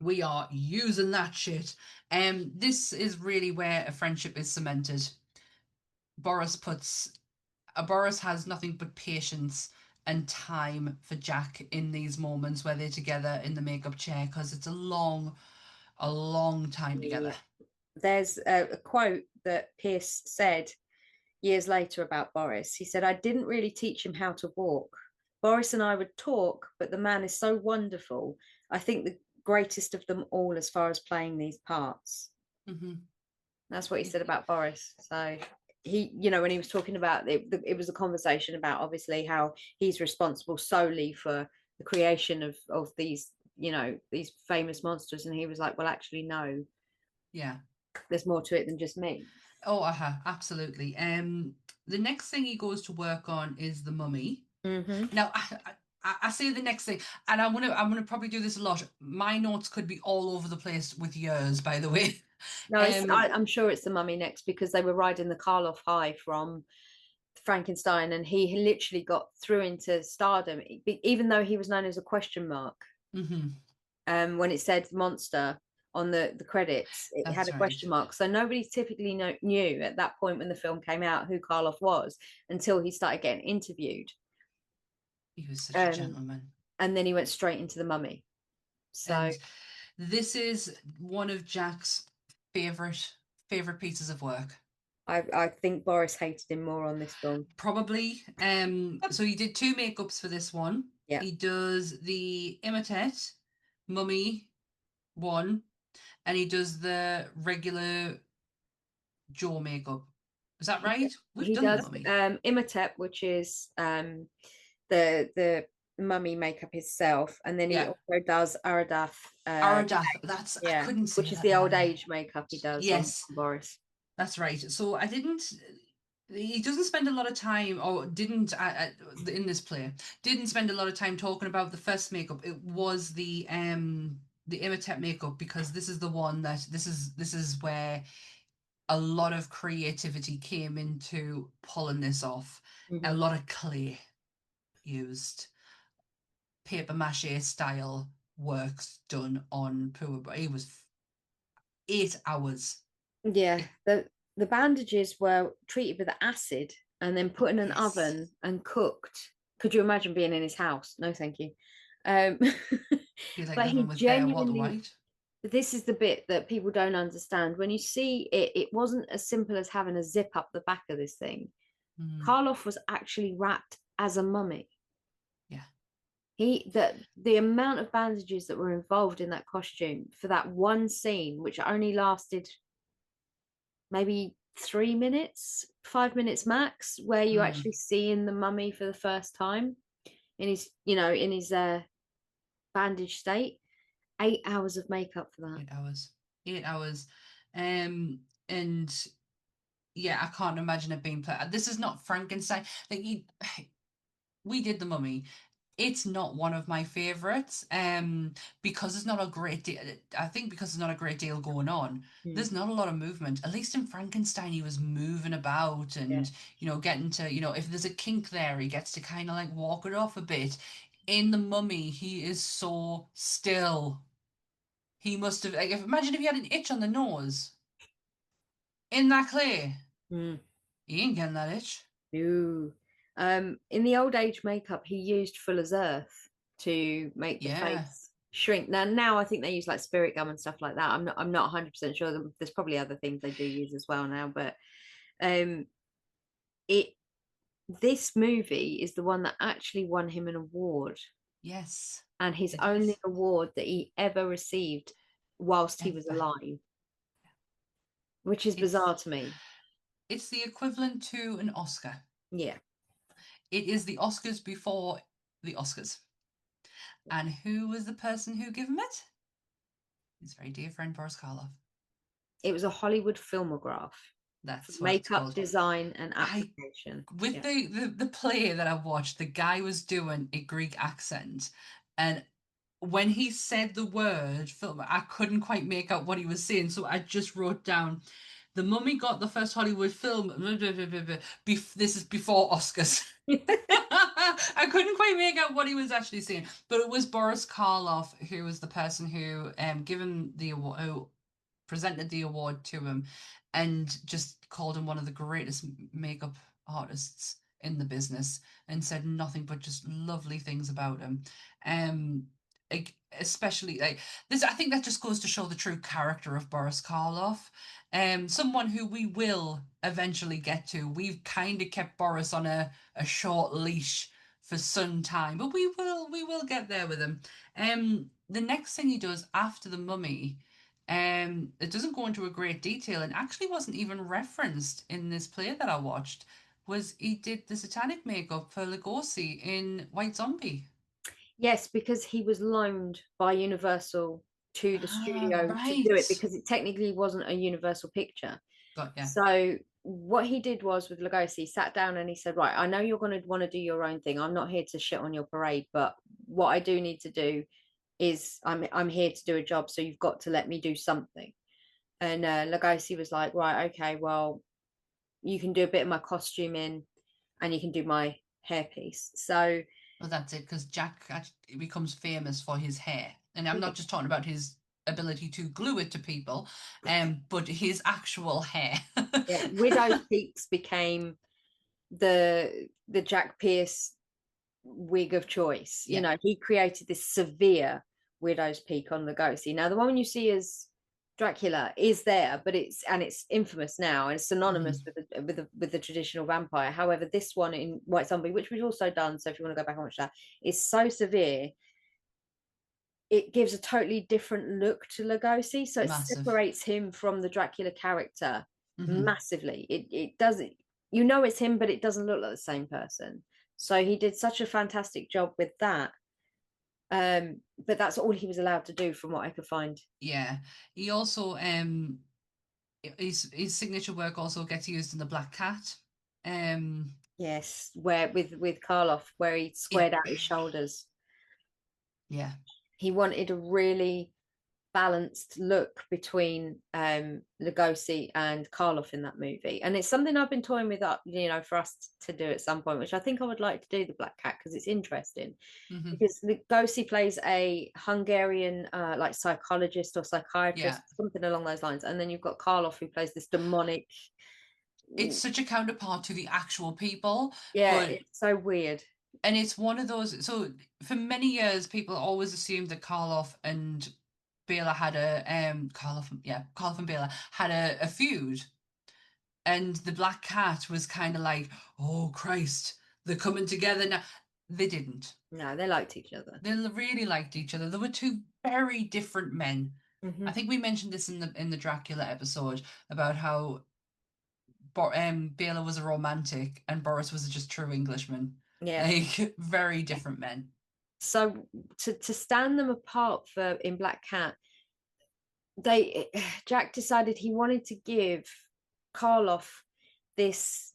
We are using that shit. This is really where a friendship is cemented. Boris has nothing but patience and time for Jack in these moments where they're together in the makeup chair, because it's a long time together. There's a quote that Pierce said years later about Boris. He said, I didn't really teach him how to walk. Boris and I would talk, but the man is so wonderful. I think the greatest of them all as far as playing these parts. Mm-hmm. That's what he said about Boris. So he, when he was talking about it was a conversation about obviously how he's responsible solely for the creation of these, these famous monsters, and he was like, well, actually, no, Yeah. there's more to it than just me. Oh, absolutely. The next thing he goes to work on is the Mummy. Now, I say the next thing, and I'm gonna probably do this a lot. My notes could be all over the place with yours, by the way. No, I'm sure it's the Mummy next, because they were riding the Karloff high from Frankenstein, and he literally got through into stardom, even though he was known as a question mark. When it said monster on the credits, it had a question mark, so nobody typically knew at that point when the film came out who Karloff was until he started getting interviewed. He was such a gentleman. And then he went straight into the Mummy. So and this is one of Jack's favorite pieces of work. I think Boris hated him more on this film. Probably. So he did 2 makeups for this one. Yeah. He does the Imitate Mummy 1, and he does the regular Joe makeup. Is that right? He does Imitate, which is the mummy makeup itself, and then he also does Aradath. That's I couldn't say which is the old age makeup he does. Yes, on Boris. That's right. So he doesn't spend a lot of time, or didn't in this play, didn't spend a lot of time talking about the first makeup. It was the Imitate makeup, because this is the one that this is where a lot of creativity came into pulling this off. A lot of clay used, paper mache style works done on poor. It was 8 hours. Yeah, the bandages were treated with acid and then put in an oven and cooked. Could you imagine being in his house? No, thank you. But he genuinely. This is the bit that people don't understand. When you see it, it wasn't as simple as having a zip up the back of this thing. Karloff was actually wrapped as a mummy. Yeah. The amount of bandages that were involved in that costume for that one scene, which only lasted maybe 3 minutes, 5 minutes max, where you actually see in the mummy for the first time in his, in his bandaged state. 8 hours of makeup for that. 8 hours. And yeah, I can't imagine it being played. This is not Frankenstein. Like we did the Mummy. It's not one of my favorites. Because there's not a great deal. I think because there's not a great deal going on. There's not a lot of movement. At least in Frankenstein, he was moving about and getting to if there's a kink there, he gets to kind of like walk it off a bit. In the Mummy, he is so still. He must have imagine if he had an itch on the nose. In that clay, he ain't getting that itch. No. In the old age makeup, he used Fuller's Earth to make the face shrink. Now I think they use like spirit gum and stuff like that. I'm not 100% sure. There's probably other things they do use as well now, but this movie is the one that actually won him an award. Yes. And his only award that he ever received whilst he was alive, which is bizarre to me. It's the equivalent to an Oscar. Yeah. It is the Oscars before the Oscars. And who was the person who gave him it? His very dear friend Boris Karloff. It was a Hollywood filmograph. That's what makeup design and application. With the play that I've watched, the guy was doing a Greek accent, and when he said the word film, I couldn't quite make out what he was saying, so I just wrote down, the Mummy got the first Hollywood film. This is before Oscars. I couldn't quite make out what he was actually saying, but it was Boris Karloff who was the person who given the award, who presented the award to him, and just called him one of the greatest makeup artists in the business, and said nothing but just lovely things about him. Especially like this, I think that just goes to show the true character of Boris Karloff. Someone who we will eventually get to. We've kind of kept Boris on a short leash for some time, but we will get there with him. The next thing he does after the Mummy It doesn't go into a great detail and actually wasn't even referenced in this play that I watched, was he did the satanic makeup for Lugosi in White Zombie. Yes, because he was loaned by Universal to the Ah, studio to do it, right. because it technically wasn't a Universal picture. Got yeah. So what he did was, with Lugosi, he sat down and he said, right, I know you're going to want to do your own thing. I'm not here to shit on your parade, but what I do need to do is I'm here to do a job, so you've got to let me do something. And Lugosi was like, right, okay, well, you can do a bit of my costuming and you can do my hairpiece. So Well, that's it, because Jack actually becomes famous for his hair. And I'm not just talking about his ability to glue it to people, but his actual hair. yeah, Widow's Peaks became the Jack Pierce wig of choice. Yeah. You know, he created this severe Widow's Peak on Lugosi. Now, the one you see as Dracula is there, but it's infamous now, and it's synonymous with the traditional vampire. However, this one in White Zombie, which we've also done, so if you want to go back and watch that, is so severe. It gives a totally different look to Lugosi, so it Massive. separates him from the Dracula character Mhm. massively. It doesn't, you know, it's him, but it doesn't look like the same person. So he did such a fantastic job with that. But that's all he was allowed to do, from what I could find. Yeah. He also his signature work also gets used in the Black Cat. Yes, where with Karloff, where he Yeah. squared out his shoulders. Yeah. He wanted a really balanced look between Lugosi and Karloff in that movie, and it's something I've been toying with up, you know, for us to do at some point, which I think I would like to do, the Black Cat, because it's interesting. Mm-hmm. Because Lugosi plays a Hungarian like psychologist or Yeah. psychiatrist, something along those lines, and then you've got Karloff, who plays this demonic. It's such a counterpart to the actual people, Yeah, but it's so weird. and it's one of those. So for many years, people always assumed that Karloff and Bela had a Karloff and Bela had a feud, and the Black Cat was kind of like, oh Christ, they're coming together now. They didn't. No, they liked each other. They really liked each other. They were two very different men. Mm-hmm. I think we mentioned this in the Dracula episode about how Bela was a romantic and Boris was just true Englishman. Yeah. Like very different men. So to stand them apart for in Black Cat, Jack decided he wanted to give Karloff this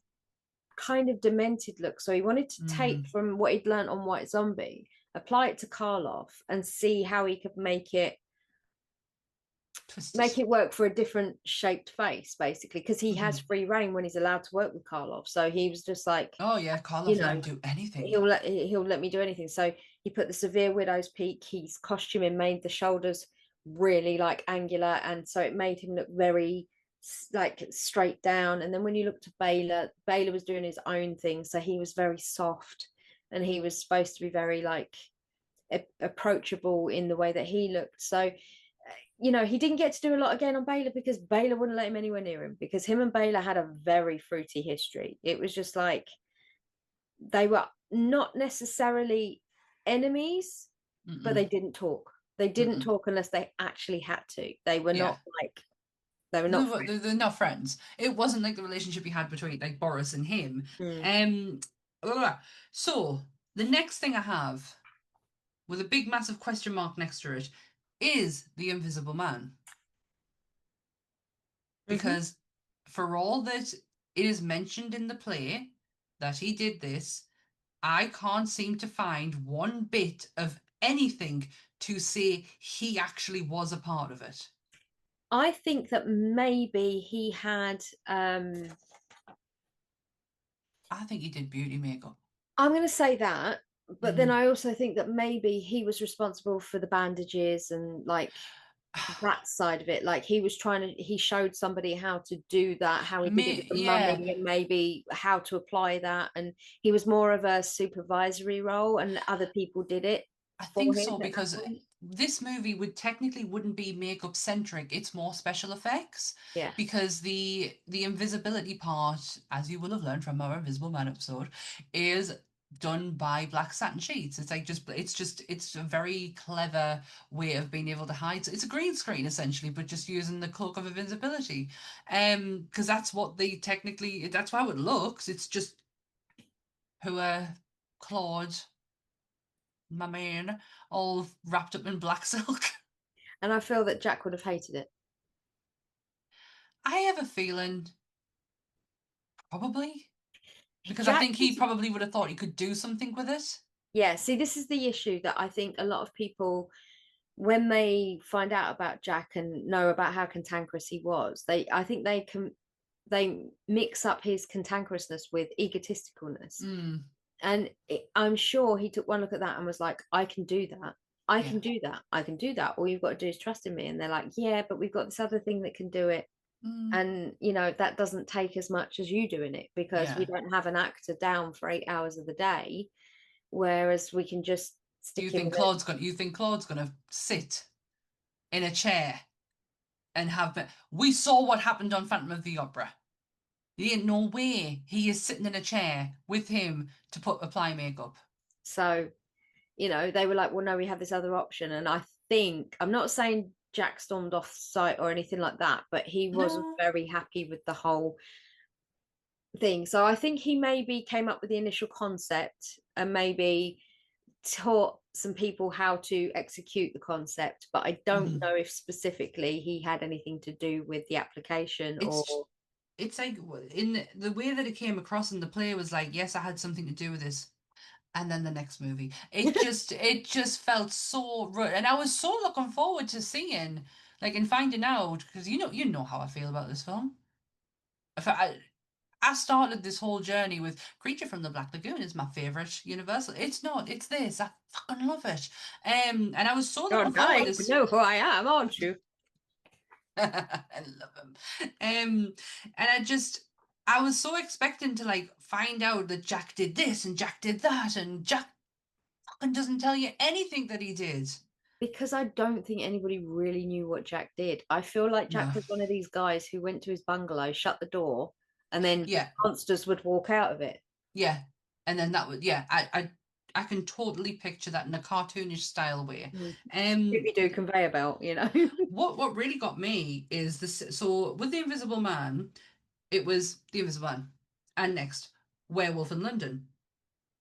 kind of demented look. So he wanted to take from what he'd learned on White Zombie, apply it to Karloff, and see how he could make it work for a different shaped face, basically, because he has free reign when he's allowed to work with Karloff. So he was just like, oh yeah, Karloff let him do anything. He'll let me do anything. So he put the severe widow's peak. His costuming made the shoulders really like angular, and so it made him look very like straight down. And then when you look to Bela was doing his own thing, so he was very soft, and he was supposed to be very like approachable in the way that he looked. So you know, he didn't get to do a lot again on Bela, because Bela wouldn't let him anywhere near him, because him and Bela had a very fruity history. It was just like they were not necessarily enemies, but they didn't talk. They didn't talk unless they actually had to. They were not like they're not friends. It wasn't like the relationship he had between like Boris and him. So the next thing I have, with a big massive question mark next to it, is the Invisible Man. Because for all that it is mentioned in the play that he did this, I can't seem to find one bit of anything to say he actually was a part of it. I think that maybe he had I think he did beauty makeup. I'm going to say that, but then I also think that maybe he was responsible for the bandages and like that side of it. Like he showed somebody how to do that, how he did it with the mummy, and maybe how to apply that. And he was more of a supervisory role, and other people did it. I think so, because this movie wouldn't be makeup centric. It's more special effects. Yeah. Because the invisibility part, as you will have learned from our Invisible Man episode, is done by black satin sheets. It's like it's a very clever way of being able to hide. So it's a green screen essentially, but just using the cloak of invisibility. Because that's what that's how it looks. It's just poor Claude, my man, all wrapped up in black silk. And I feel that Jack would have hated it. I have a feeling probably because I Jack think he is, probably would have thought he could do something with it. yeah, see, this is the issue that I think a lot of people, when they find out about Jack and know about how cantankerous he was, I think they mix up his cantankerousness with egotisticalness. And I'm sure he took one look at that and was like, I can do that. I can do that. I can do that. All you've got to do is trust in me. And they're like, yeah, but we've got this other thing that can do it. And, that doesn't take as much as you doing it, because we don't have an actor down for 8 hours of the day, whereas we can just stick You think Claude's gonna sit in a chair and we saw what happened on Phantom of the Opera. There ain't no way he is sitting in a chair with him to apply makeup. So, they were like, well, no, we have this other option. And I think, I'm not saying Jack stormed off site or anything like that, but he wasn't very happy with the whole thing. So I think he maybe came up with the initial concept and maybe taught some people how to execute the concept, but I don't know if specifically he had anything to do with the application. It's like in the way that it came across in the play was like, yes, I had something to do with this. And then the next movie, it just felt so right. And I was so looking forward to seeing, like, and finding out, because you know how I feel about this film. I started this whole journey with Creature from the Black Lagoon is my favorite Universal. It's not, it's this. I fucking love it. And I was so looking forward to You know who I am, aren't you? I love him. And I was so expecting to like find out that Jack did this and Jack did that, and Jack fucking doesn't tell you anything that he did. Because I don't think anybody really knew what Jack did. I feel like Jack was one of these guys who went to his bungalow, shut the door, and then monsters would walk out of it. Yeah. And then that would, I can totally picture that in a cartoonish style way. If you do conveyor belt, What really got me is this. So with the Invisible Man, it was the Invisible Man, and next Werewolf in London,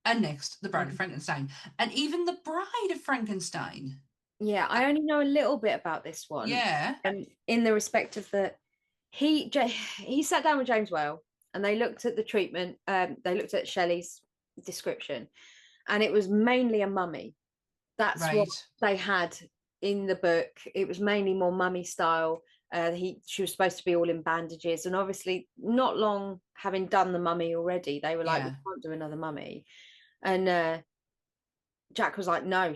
and next the Bride of Frankenstein, and even the Bride of Frankenstein. Yeah, I only know a little bit about this one. Yeah. And in the respect of he sat down with James Whale and they looked at the treatment. They looked at Shelley's description, and it was mainly a mummy. That's what they had in the book. It was mainly more mummy style. She was supposed to be all in bandages, and obviously not long having done the mummy already, they were like, we can't do another mummy. And Jack was like, no,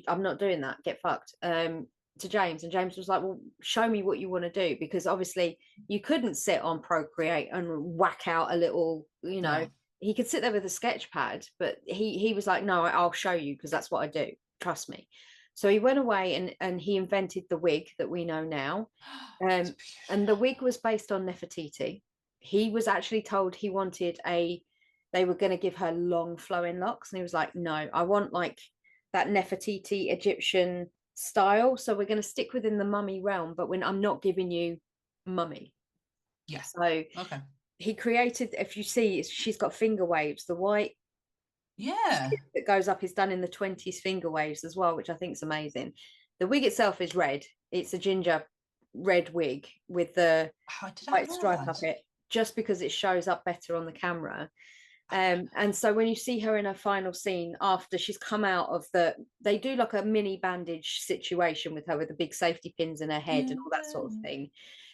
I'm not doing that, get fucked, to James. And James was like, well, show me what you want to do, because obviously you couldn't sit on Procreate and whack out a little, he could sit there with a sketch pad, but he was like, no, I'll show you, because that's what I do, trust me. So he went away and he invented the wig that we know now. And the wig was based on Nefertiti. He was actually told he wanted they were going to give her long flowing locks, and he was like, no, I want like that Nefertiti Egyptian style, so we're going to stick within the mummy realm, but I'm not giving you mummy. So he created, if you see, she's got finger waves. The white that goes up is done in the 20s finger waves as well, which I think is amazing. The wig itself is red. It's a ginger red wig with the white stripe up it, just because it shows up better on the camera. And so when you see her in her final scene, after she's come out of they do like a mini bandage situation with her with the big safety pins in her head and all that sort of thing.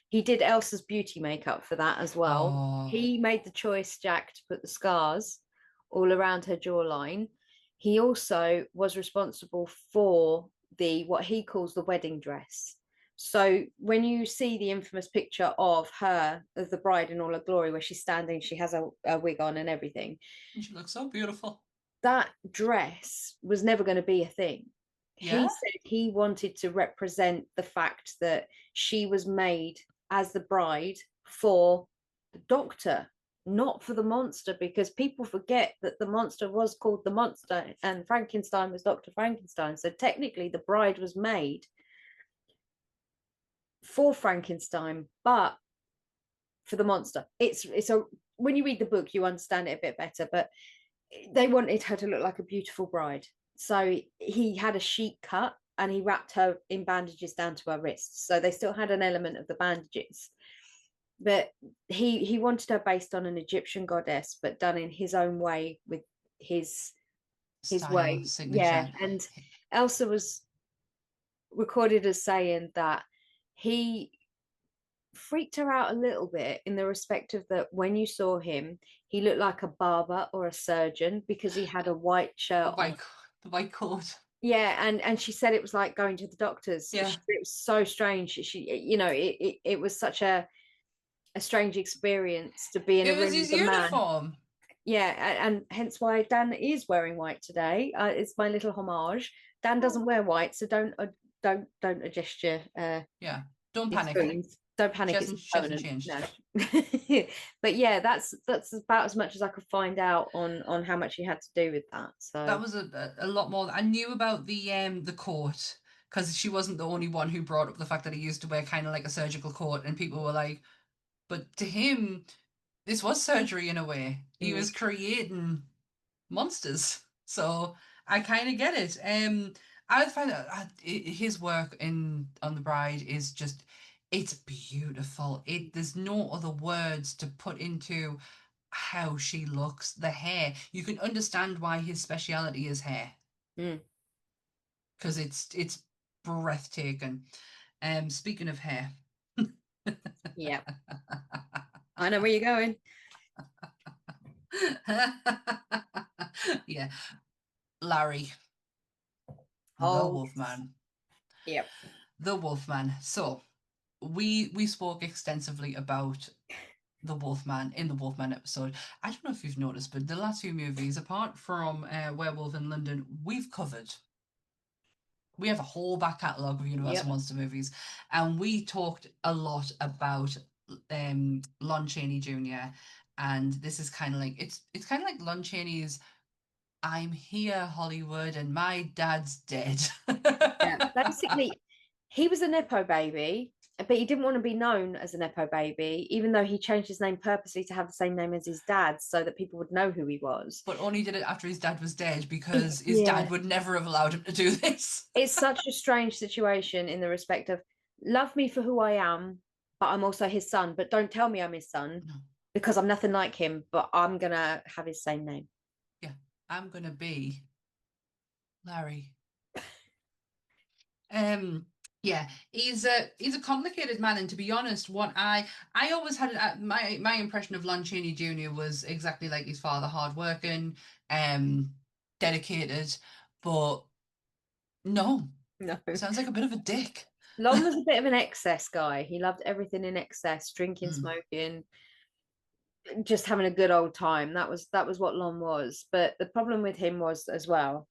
He did Elsa's beauty makeup for that as well. He made the choice, Jack, to put the scars all around her jawline. He also was responsible for what he calls the wedding dress. So when you see the infamous picture of her, of the bride in all her glory, where she's standing, she has a wig on and everything. And she looks so beautiful. That dress was never going to be a thing. He said he wanted to represent the fact that she was made as the bride for the doctor, not for the monster, because people forget that the monster was called the monster and Frankenstein was Dr. Frankenstein. So technically the bride was made for Frankenstein, but for the monster. It's a, when you read the book, you understand it a bit better, but they wanted her to look like a beautiful bride. So he had a sheet cut and he wrapped her in bandages down to her wrists. So they still had an element of the bandages. But he wanted her based on an Egyptian goddess, but done in his own way with his Style, way. signature. Yeah. And Elsa was recorded as saying that he freaked her out a little bit in the respect of that when you saw him, he looked like a barber or a surgeon because he had a white shirt on. The white coat. Yeah, and she said it was like going to the doctors. Yeah. It was so strange. She you know, it was such a strange experience to be in a room with a uniform. Man. Yeah, and hence why Dan is wearing white today. It's my little homage. Dan doesn't wear white, so don't adjust your yeah, don't panic. Screens. Don't panic. It's permanent. Changed. No. But yeah, that's about as much as I could find out on how much he had to do with that. So that was a lot more. I knew about the coat because she wasn't the only one who brought up the fact that he used to wear kind of like a surgical coat, and people were like, but to him, this was surgery in a way. He was creating monsters. So I kind of get it. I find that his work on The Bride is just, it's beautiful. There's no other words to put into how she looks. The hair, you can understand why his speciality is hair, because it's breathtaking. Speaking of hair, yeah, I know where you're going. Yeah, Larry, the Wolfman. Yep, the Wolfman. So we spoke extensively about the Wolfman in the Wolfman episode. I don't know if you've noticed, but the last few movies, apart from Werewolf in London, we've covered. We have a whole back catalogue of Universal Monster movies, and we talked a lot about Lon Chaney Jr. And this is kind of like it's kind of like Lon Chaney's "I'm here, Hollywood, and my dad's dead." Yeah, basically, he was a nepo baby, but he didn't want to be known as a nepo baby, even though he changed his name purposely to have the same name as his dad, so that people would know who he was. But only did it after his dad was dead, because his dad would never have allowed him to do this. It's such a strange situation in the respect of, love me for who I am, but I'm also his son. But don't tell me I'm his son, because I'm nothing like him, but I'm going to have his same name. Yeah, I'm going to be Larry. Yeah, he's a complicated man, and to be honest, what I always had my impression of Lon Chaney Jr. was exactly like his father, hardworking, dedicated, but no, sounds like a bit of a dick. Lon was a bit of an excess guy. He loved everything in excess, drinking, smoking, just having a good old time. That was what Lon was. But the problem with him was as well,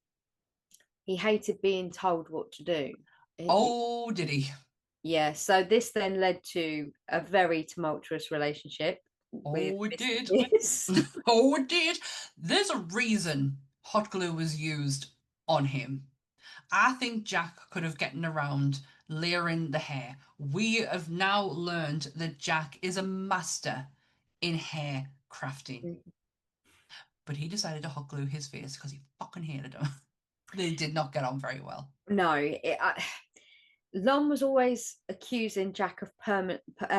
he hated being told what to do. Oh, did he? Yeah. So this then led to a very tumultuous relationship. Oh, it did. Oh, it did. There's a reason hot glue was used on him. I think Jack could have gotten around layering the hair. We have now learned that Jack is a master in hair crafting. But he decided to hot glue his face because he fucking hated him. They did not get on very well. No, Lon was always accusing Jack of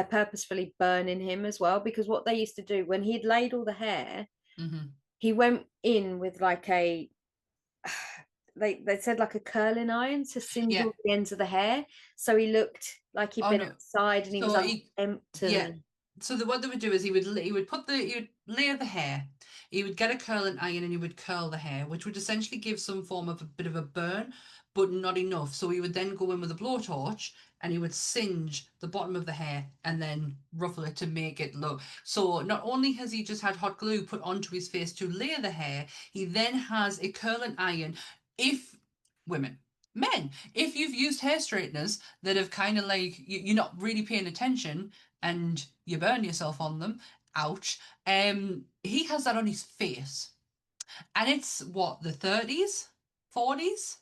purposefully burning him as well, because what they used to do when he'd laid all the hair, he went in with like a, they said like a curling iron to singe all the ends of the hair, so he looked like he'd been outside and he was unkempt. Yeah. So what they would do is he would layer the hair. He would get a curling iron and he would curl the hair, which would essentially give some form of a bit of a burn, but not enough. So he would then go in with a blowtorch and he would singe the bottom of the hair and then ruffle it to make it look. So not only has he just had hot glue put onto his face to layer the hair, he then has a curling iron. Men, if you've used hair straighteners that have kind of like, you're not really paying attention and you burn yourself on them, ouch. He has that on his face. And it's what, the 30s? 40s?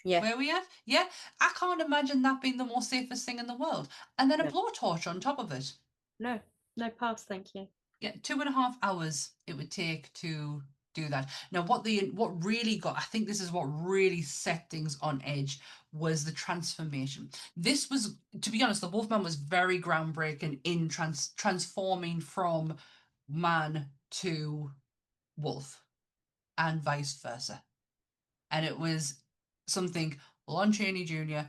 Yeah. Where we at? Yeah. I can't imagine that being the most safest thing in the world. And then a No. blowtorch on top of it. No pass, thank you. Yeah, 2.5 hours it would take to do that. Now, what really got, I think this is what really set things on edge, was the transformation. This was, to be honest, the Wolfman was very groundbreaking in transforming from man to wolf and vice versa. And it was something Lon Chaney Jr.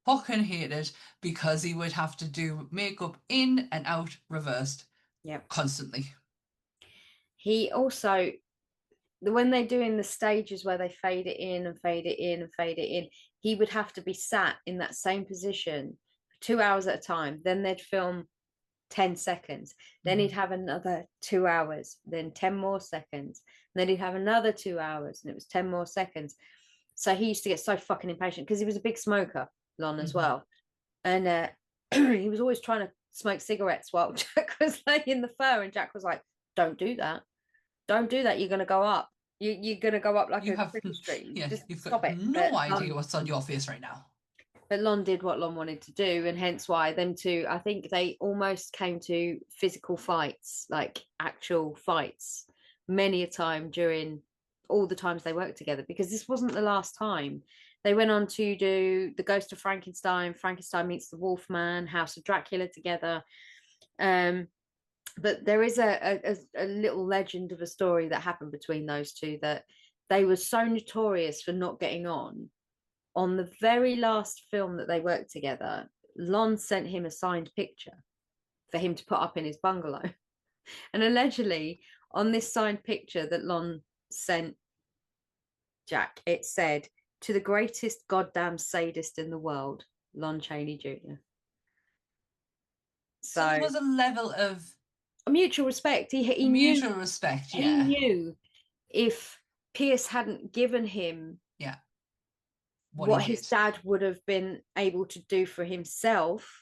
fucking hated because he would have to do makeup in and out reversed constantly. He also, when they're doing the stages where they fade it in and fade it in and fade it in, he would have to be sat in that same position for 2 hours at a time. Then they'd film 10 seconds. Then he'd have another 2 hours, then 10 more seconds. And then he'd have another 2 hours, and it was 10 more seconds. So he used to get so fucking impatient because he was a big smoker, Lon, as well. And he was always trying to smoke cigarettes while Jack was laying in the fur, and Jack was like, don't do that. Don't do that. You're going to go up. You're going to go up like a Christmas tree. Yeah, just you've stop got it. no idea what's on your face right now. But Lon did what Lon wanted to do, and hence why them two, I think they almost came to physical fights, like actual fights, many a time during all the times they worked together, because this wasn't the last time. They went on to do The Ghost of Frankenstein, Frankenstein Meets the Wolfman, House of Dracula together. But there is a little legend of a story that happened between those two, that they were so notorious for not getting on. On the very last film that they worked together, Lon sent him a signed picture for him to put up in his bungalow. And allegedly, on this signed picture that Lon sent Jack, it said, "To the greatest goddamn sadist in the world, Lon Chaney Jr." So there was a level of mutual respect. He mutual knew, respect, he knew if Pierce hadn't given him what his dad would have been able to do for himself.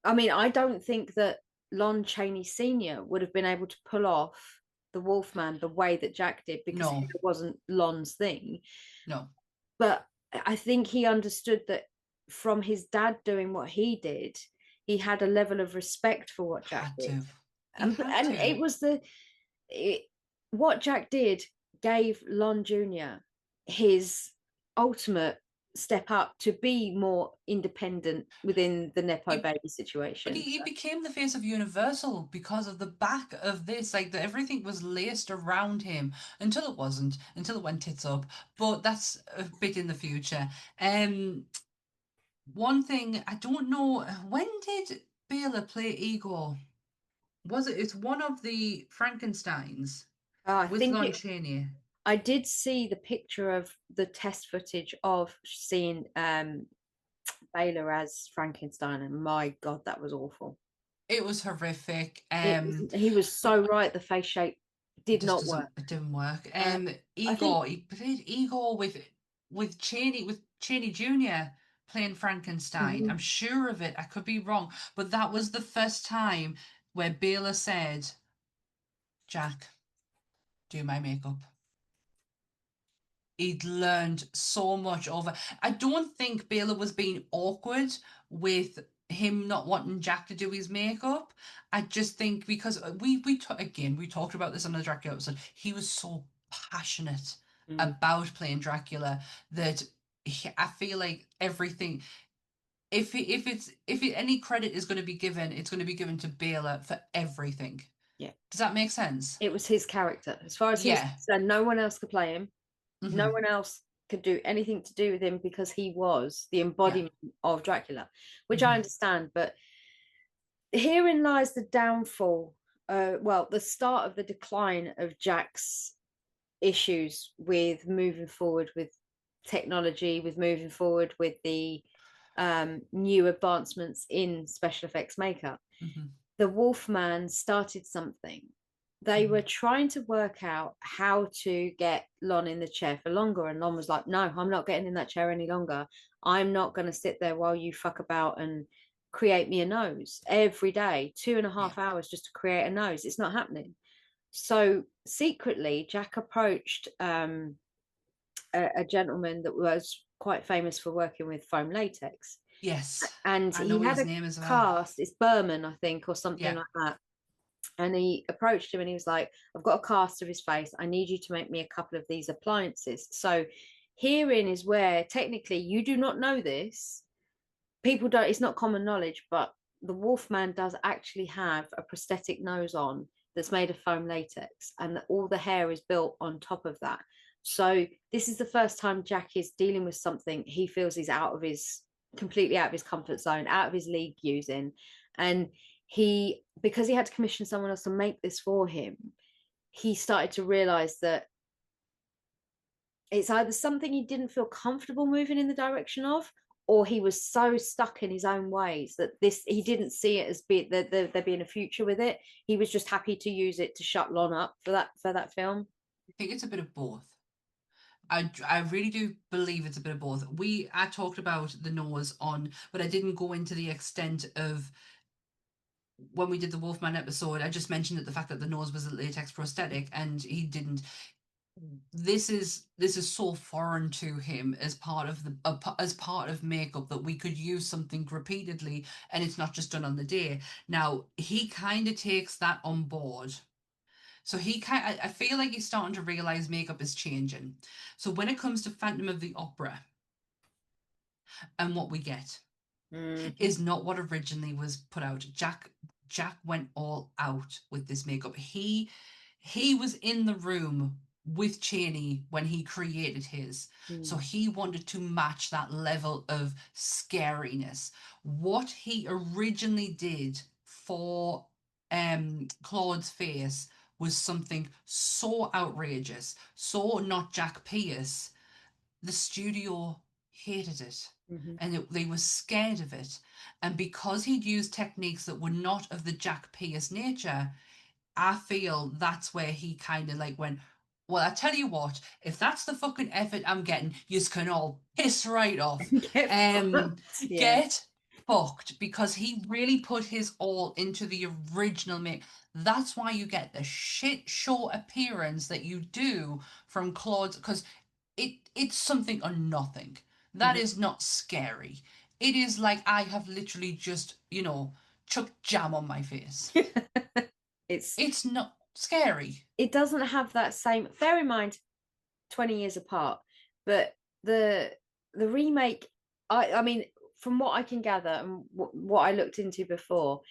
I mean, I don't think that Lon Chaney Sr. would have been able to pull off the Wolfman the way that Jack did, because it wasn't Lon's thing. No. But I think he understood that from his dad doing what he did, he had a level of respect for what Jack did. And it was what Jack did gave Lon Jr. his ultimate step up to be more independent within the Nepo baby situation. But he became the face of Universal because of the back of this. Like, everything was laced around him until it wasn't, until it went tits up. But that's a bit in the future. One thing, I don't know, when did Bela play Igor? It's one of the Frankensteins with Lon Chaney. I did see the picture of the test footage of seeing Bela as Frankenstein, and my God, that was awful. It was horrific. He was so right. The face shape did not work. It didn't work. Igor, he played Igor with Chaney Jr. playing Frankenstein. I'm sure of it. I could be wrong, but that was the first time where Bela said, "Jack, do my makeup." He'd learned so much over. I don't think Bela was being awkward with him not wanting Jack to do his makeup. I just think because we talked about this on the Dracula episode. He was so passionate about playing Dracula that I feel like everything. If any credit is going to be given, it's going to be given to Bela for everything. Yeah. Does that make sense? It was his character. As far as he was concerned, no one else could play him. No one else could do anything to do with him, because he was the embodiment of Dracula, which I understand. But herein lies the downfall, the start of the decline of Jack's issues with moving forward with technology, with moving forward with the new advancements in special effects makeup. The Wolfman started something. They were trying to work out how to get Lon in the chair for longer, and Lon was like, "No, I'm not getting in that chair any longer. I'm not going to sit there while you fuck about and create me a nose every day, 2.5 hours just to create a nose. It's not happening. So secretly, Jack approached a gentleman that was quite famous for working with foam latex. Yes. And I know he had his a name as well. cast, it's Berman, I think, or something Yeah. like that. And he approached him and he was like, I've got a cast of his face. I need you to make me a couple of these appliances. So herein is where technically you do not know this. People don't, it's not common knowledge, but the Wolfman does actually have a prosthetic nose on that's made of foam latex, and all the hair is built on top of that. So this is the first time Jack is dealing with something he feels he's completely out of his comfort zone, out of his league using. And because he had to commission someone else to make this for him, he started to realize that it's either something he didn't feel comfortable moving in the direction of, or he was so stuck in his own ways that he didn't see it as there being a future with it. He was just happy to use it to shut Lon up for that film. I think it's a bit of both. I really do believe it's a bit of both. I talked about the nose on, but I didn't go into the extent of when we did the Wolfman episode. I just mentioned the fact that the nose was a latex prosthetic, and he didn't. This is so foreign to him as part of makeup that we could use something repeatedly, and it's not just done on the day. Now he kind of takes that on board. So I feel like he's starting to realize makeup is changing. So when it comes to Phantom of the Opera, and what we get is not what originally was put out. Jack went all out with this makeup. He was in the room with Chaney when he created his. So he wanted to match that level of scariness. What he originally did for Claude's face was something so outrageous, so not Jack Pierce. The studio hated it, and they were scared of it. And because he'd used techniques that were not of the Jack Pierce nature, I feel that's where he kind of like went, well, I tell you what, if that's the fucking effort I'm getting, yous can all piss right off. Get fucked, because he really put his all into the original make. That's why you get the shit show appearance that you do from Claude's, because it's something or nothing. That is not scary. It is like I have literally just, chucked jam on my face. It's not scary. It doesn't have that same, bear in mind, 20 years apart, but the remake, I mean, from what I can gather and what I looked into before,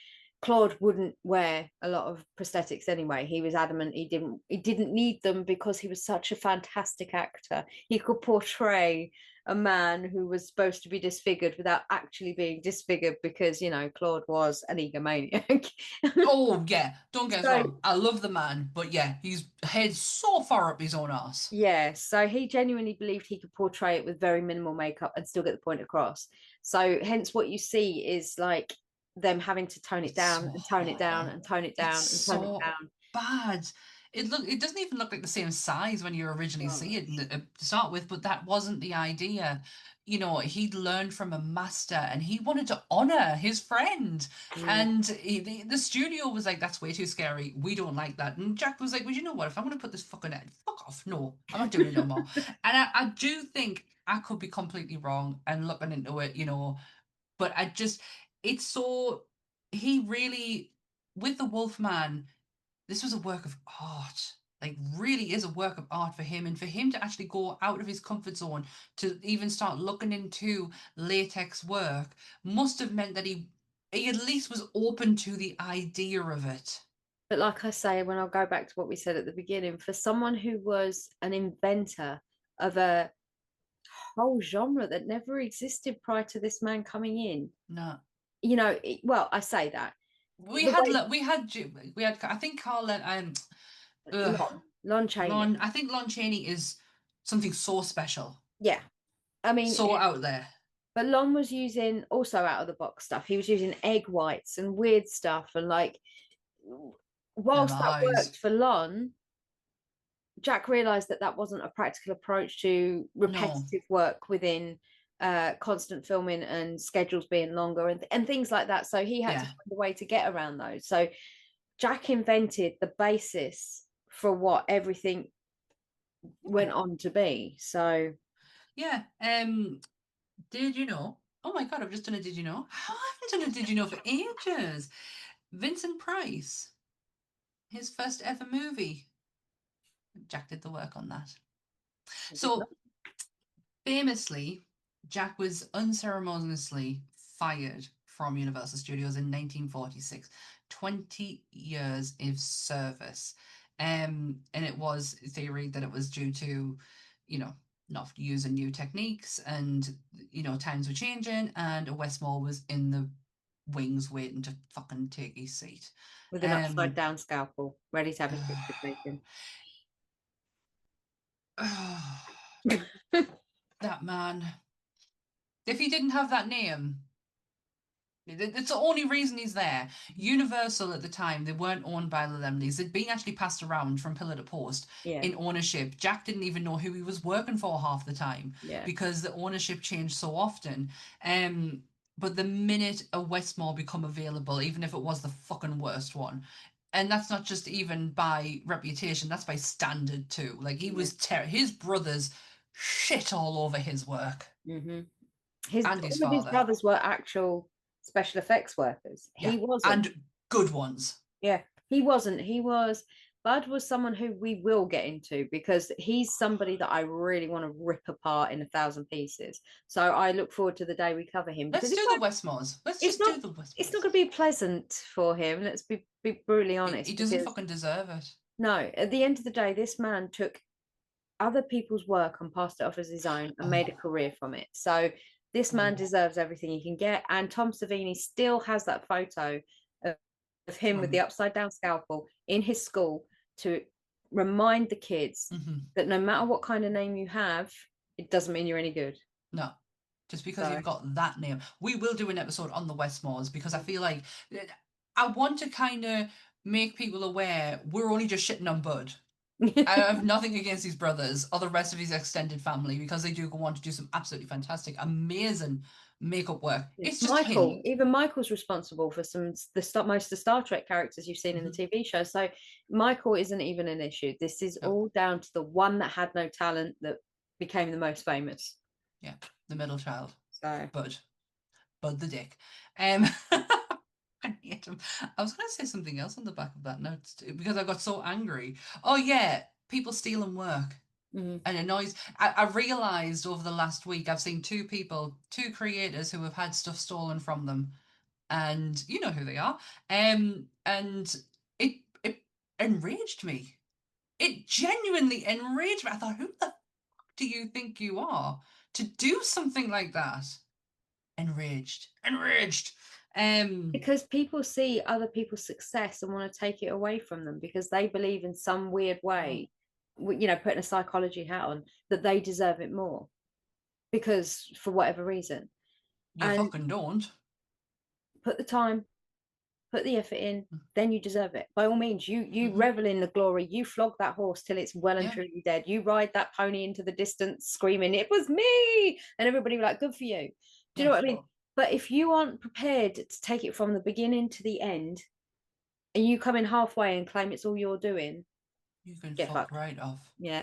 Claude wouldn't wear a lot of prosthetics anyway. He was adamant he didn't need them because he was such a fantastic actor. He could portray a man who was supposed to be disfigured without actually being disfigured, because Claude was an egomaniac. Oh yeah, don't get us wrong, I love the man, but yeah, his head's so far up his own ass. Yeah, so he genuinely believed he could portray it with very minimal makeup and still get the point across. So hence what you see is like them having to tone it down and tone it down and tone it down and tone it down. Bad. It doesn't even look like the same size when you originally see it to start with, but that wasn't the idea. He'd learned from a master, and he wanted to honor his friend. And the studio was like, that's way too scary. We don't like that. And Jack was like, well, you know what? If I'm going to put this fucking head, fuck off. No, I'm not doing it no more. And I do think I could be completely wrong and looking into it, but he really, with the Wolfman, this was a work of art. Like, really is a work of art for him, and for him to actually go out of his comfort zone to even start looking into latex work must have meant that he at least was open to the idea of it. But like I say, when I'll go back to what we said at the beginning, for someone who was an inventor of a whole genre that never existed prior to this man coming in, no, well, I say that we had I think Carl and Lon Chaney. I think Lon Chaney is something so special. Yeah, I mean, so out there. But Lon was using also out of the box stuff. He was using egg whites and weird stuff, and like, whilst that worked for Lon, Jack realized that wasn't a practical approach to repetitive work within constant filming and schedules being longer and things like that. So he had to find a way to get around those. So Jack invented the basis for what everything went on to be. So yeah. Did you know? Oh my God, I've just done a did you know? I haven't done a did you know for ages. Vincent Price, his first ever movie. Jack did the work on that. So famously, Jack was unceremoniously fired from Universal Studios in 1946. 20 years of service. And it was theory that it was due to, not using new techniques and, times were changing and Westmore was in the wings waiting to fucking take his seat. With an upside down scalpel, ready to have his picture taken. That man. If he didn't have that name, it's the only reason he's there. Universal at the time, they weren't owned by the Lemleys. They'd been actually passed around from pillar to post in ownership. Jack didn't even know who he was working for half the time because the ownership changed so often. But the minute a Westmore become available, even if it was the fucking worst one, and that's not just even by reputation, that's by standard too. Like he was his brothers shit all over his work. Mm-hmm. And his all father. of his brothers were actual special effects workers. He wasn't. And good ones. Yeah, he wasn't. Bud was someone who we will get into because he's somebody that I really want to rip apart in 1,000 pieces. So I look forward to the day we cover him. Let's do the Westmores. Let's just do the Westmores. It's not going to be pleasant for him. Let's be brutally honest. He doesn't fucking deserve it. No, at the end of the day, this man took other people's work and passed it off as his own and made a career from it. So this man deserves everything he can get. And Tom Savini still has that photo of him with the upside down scalpel in his school to remind the kids that no matter what kind of name you have, it doesn't mean you're any good. No. Just because you've got that name. We will do an episode on the Westmores because I feel like I want to kind of make people aware we're only just shitting on Bud. I have nothing against his brothers or the rest of his extended family because they do go on to do some absolutely fantastic, amazing makeup work. It's just Michael. him. Even Michael's responsible for most of the Star Trek characters you've seen in the TV show. So Michael isn't even an issue. This is all down to the one that had no talent that became the most famous. Yeah, the middle child. So Bud the dick. I hate him. I was going to say something else on the back of that note because I got so angry. Oh yeah, people stealing work. And annoys. I realised over the last week I've seen two creators who have had stuff stolen from them, and you know who they are. And it enraged me. It genuinely enraged me. I thought, who the fuck do you think you are to do something like that? Enraged. Because people see other people's success and want to take it away from them because they believe in some weird way, putting a psychology hat on, that they deserve it more because for whatever reason. You fucking don't. Put the time, put the effort in, then you deserve it. By all means, you revel in the glory. You flog that horse till it's well and truly dead. You ride that pony into the distance screaming, "It was me!" And everybody will be like, "Good for you." Do you know what I mean? But if you aren't prepared to take it from the beginning to the end and you come in halfway and claim it's all you're doing, you can get fucked right off. Yeah,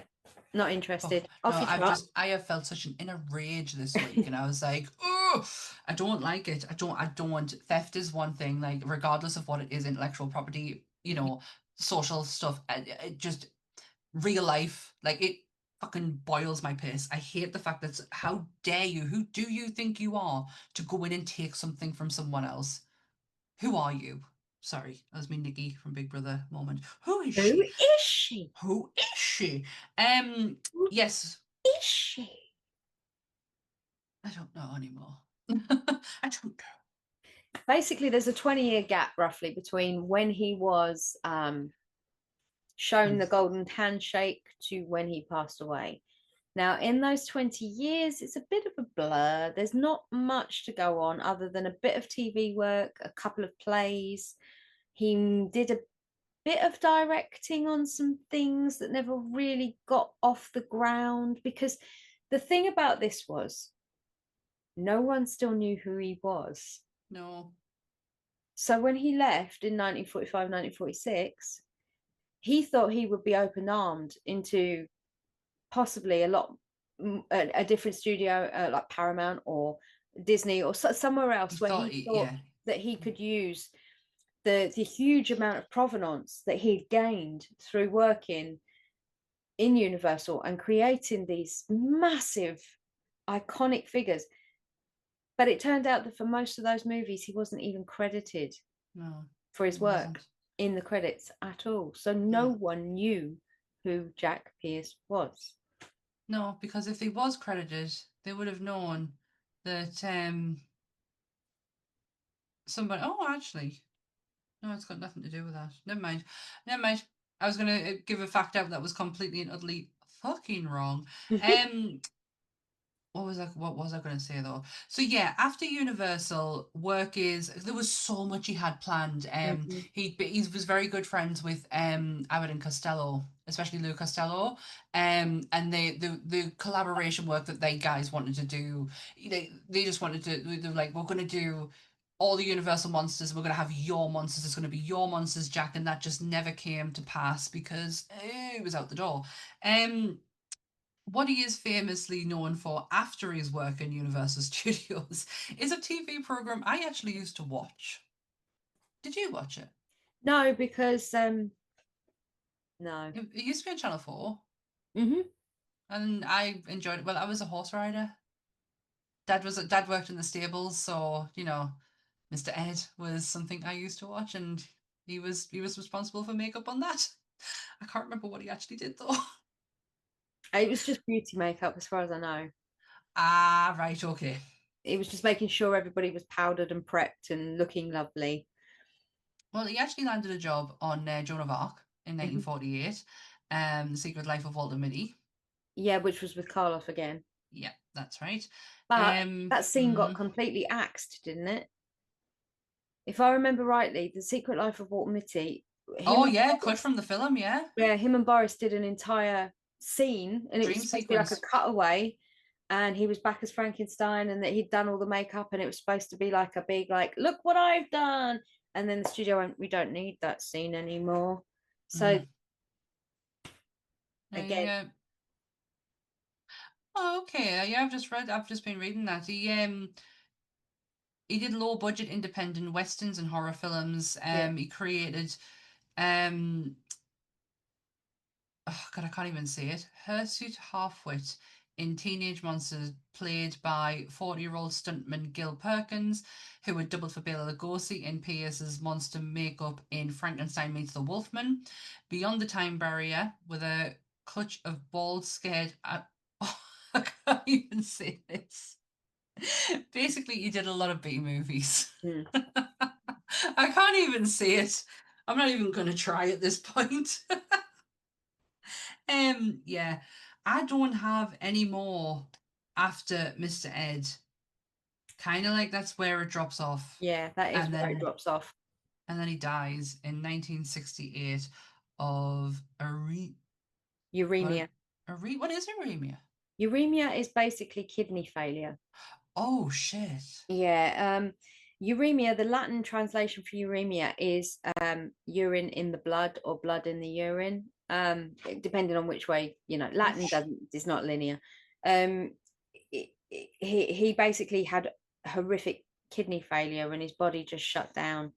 not interested. I have felt such an inner rage this week and I was like, oh, I don't like it. I don't. Theft is one thing, like regardless of what it is, intellectual property, social stuff, it just real life, like it fucking boils my piss. I hate the fact that how dare you? Who do you think you are to go in and take something from someone else? Who are you? Sorry, that was me Nikki from Big Brother moment. Who is she? Yes. Is she? I don't know anymore. I don't know. Basically, there's a 20-year gap roughly between when he was shown the golden handshake to when he passed away. Now, in those 20 years, it's a bit of a blur. There's not much to go on other than a bit of TV work, a couple of plays. He did a bit of directing on some things that never really got off the ground because the thing about this was no one still knew who he was. No. So when he left in 1945, 1946, he thought he would be open armed into possibly a different studio, like Paramount or Disney or somewhere else, where he thought that he could use the huge amount of provenance that he'd gained through working in Universal and creating these massive iconic figures. But it turned out that for most of those movies, he wasn't even credited for his work in the credits at all. So no one knew who Jack Pierce was. No, because if he was credited, they would have known that somebody. Oh, actually, no, it's got nothing to do with that. Never mind. Never mind. I was going to give a fact out that was completely and utterly fucking wrong. What was I going to say though? So yeah, after Universal, there was so much he had planned. He was very good friends with Abbott and Costello, especially Lou Costello. And the collaboration work that they guys wanted to do, they just wanted to. They're like, we're going to do all the Universal monsters. We're going to have your monsters. It's going to be your monsters, Jack, and that just never came to pass because it was out the door. What he is famously known for after his work in Universal Studios is a TV program I actually used to watch. Did you watch it? No, because no. It used to be on Channel 4. Mm-hmm. And I enjoyed it. Well, I was a horse rider. Dad worked in the stables, so Mr. Ed was something I used to watch, and he was responsible for makeup on that. I can't remember what he actually did though. It was just beauty makeup, as far as I know. Ah, right, okay. It was just making sure everybody was powdered and prepped and looking lovely. Well, he actually landed a job on Joan of Arc in 1948, The Secret Life of Walter Mitty. Yeah, which was with Karloff again. Yeah, that's right. But that scene got completely axed, didn't it? If I remember rightly, The Secret Life of Walter Mitty. Cut from the film, yeah. Yeah, him and Boris did an entire scene, and it was supposed to be like a cutaway, and he was back as Frankenstein, and that he'd done all the makeup, and it was supposed to be like a big, like, look what I've done. And then the studio went, we don't need that scene anymore. So again. Oh, okay. Yeah, I've just been reading that. He did low budget independent westerns and horror films. He created oh god, I can't even say it. Hirsute Halfwit in Teenage Monsters, played by 40-year-old stuntman Gil Perkins, who had doubled for Bela Lugosi in Pierce's monster makeup in Frankenstein Meets the Wolfman. Beyond the Time Barrier, with a clutch of bald, scared... I can't even say this. Basically, he did a lot of B movies. I can't even say it. I'm not even going to try at this point. Yeah, I don't have any more after Mr. Ed. Kind of like that's where it drops off. Yeah, that is where it drops off. And then he dies in 1968 of uremia. What is uremia? Uremia is basically kidney failure. Oh, shit. Yeah. Uremia, the Latin translation for uremia is urine in the blood or blood in the urine. Depending on which way, Latin is not linear. He basically had horrific kidney failure and his body just shut down.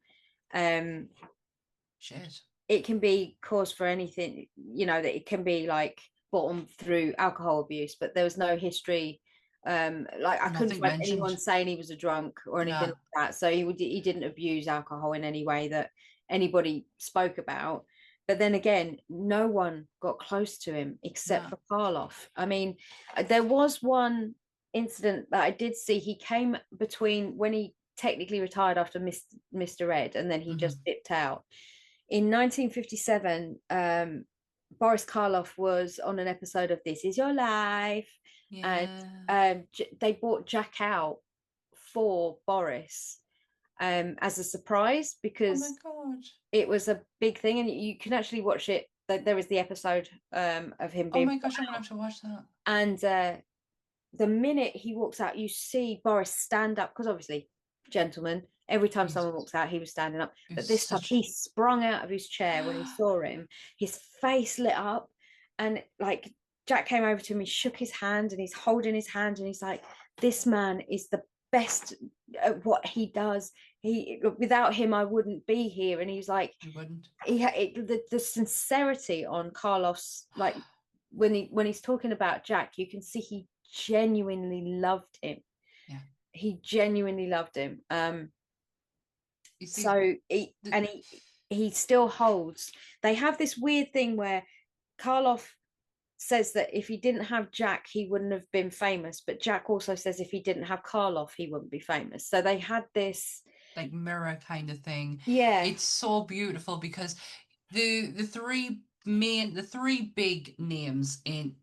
Shit. It can be caused for anything, that it can be like bottom through alcohol abuse, but there was no history. I couldn't find anyone saying he was a drunk or anything like that. So he didn't abuse alcohol in any way that anybody spoke about. But then again, no one got close to him except for Karloff. I mean, there was one incident that I did see. He came between when he technically retired after Mr. Ed, and then he just dipped out. In 1957, Boris Karloff was on an episode of This Is Your Life. Yeah. And they brought Jack out for Boris as a surprise because it was a big thing, and you can actually watch it. There was the episode of him being. Oh my gosh, I'm gonna have to watch that. And the minute he walks out, you see Boris stand up, because obviously, gentleman, every time someone walks out, he was standing up. But this time he sprung out of his chair when he saw him, his face lit up, and like Jack came over to him, he shook his hand, and he's holding his hand, and he's like, this man is the best at what he does. Without him, I wouldn't be here. And he's like, you wouldn't. The sincerity on Carlos, like when he's talking about Jack, you can see he genuinely loved him. Yeah, he genuinely loved him. You see, So he still holds. They have this weird thing where Karloff says that if he didn't have Jack, he wouldn't have been famous. But Jack also says if he didn't have Karloff, he wouldn't be famous. So they had this like mirror kind of thing. Yeah, It's so beautiful because the three big names in.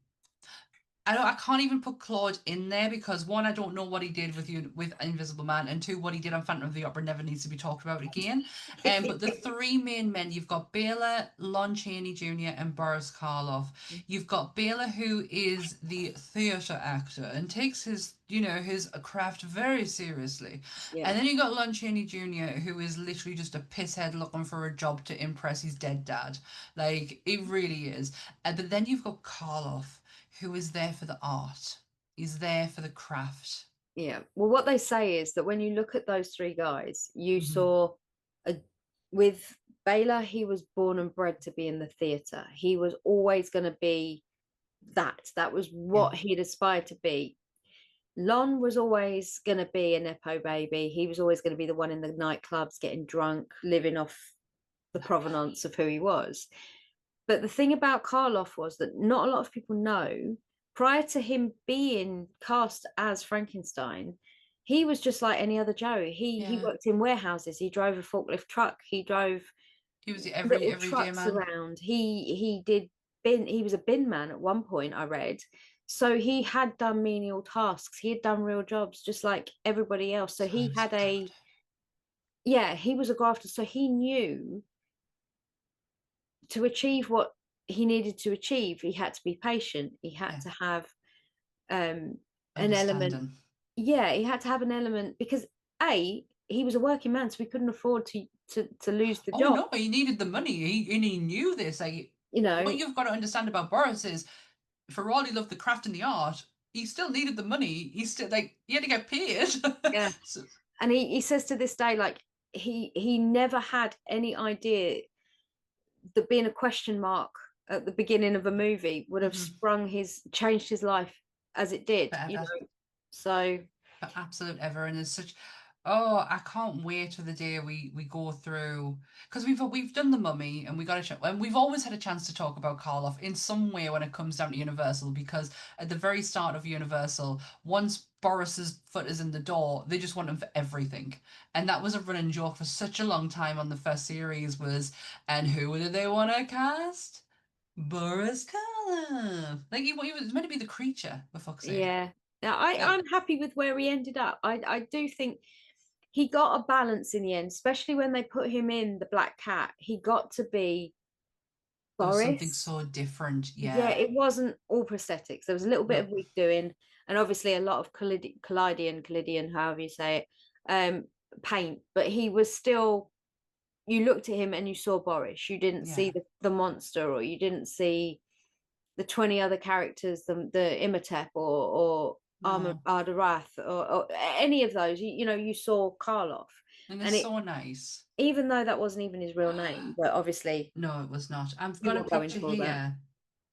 I can't even put Claude in there because one, I don't know what he did with Invisible Man, and two, what he did on Phantom of the Opera never needs to be talked about again. But the three main men, you've got Bela, Lon Chaney Jr., and Boris Karloff. You've got Bela, who is the theatre actor and takes his craft very seriously. yeah. And then you got Lon Chaney Jr., who is literally just a pisshead looking for a job to impress his dead dad. Like, it really is. But then you've got Karloff, who is there for the art. He's there for the craft. Yeah. Well, what they say is that when you look at those three guys, you saw with Bela, he was born and bred to be in the theatre. He was always going to be that. That was what he'd aspired to be. Lon was always going to be a Nepo baby. He was always going to be the one in the nightclubs getting drunk, living off the provenance of who he was. But the thing about Karloff was that not a lot of people know, prior to him being cast as Frankenstein, he was just like any other Joe. He worked in warehouses. He drove a forklift truck. He was the everyday man around. He was a bin man at one point, I read. So he had done menial tasks. He had done real jobs just like everybody else. So he had he was a grafter. So he knew to achieve what he needed to achieve, he had to be patient. He had to have an element. Yeah, he had to have an element because he was a working man, so he couldn't afford to lose the job. No, he needed the money. He knew this. Like, what you've got to understand about Boris is, for all he loved the craft and the art, he still needed the money. He still he had to get paid. Yeah. And he says to this day, like he never had any idea that being a question mark at the beginning of a movie would have changed his life as it did. So for absolute ever. And there's such I can't wait for the day we go through, because we've done the Mummy and we've always had a chance to talk about Karloff in some way when it comes down to Universal, because at the very start of Universal, once Boris's foot is in the door, they just want him for everything. And that was a running joke for such a long time on the first series was, and who did they want to cast? Boris Karloff. Like he was meant to be the creature, for fuck's sake. Yeah. Now I'm happy with where he ended up. I do think he got a balance in the end, especially when they put him in the Black Cat. He got to be Boris. Something so different. Yeah, it wasn't all prosthetics. There was a little bit of wig doing, and obviously a lot of Callidian, however you say it, paint. But he was still. You looked at him and you saw Boris. You didn't see the monster, or you didn't see the 20 other characters, the Imhotep or Ardarath or any of those. You saw Karloff. And it's so nice. Even though that wasn't even his real name, but obviously. No, it was not. I've got a picture here.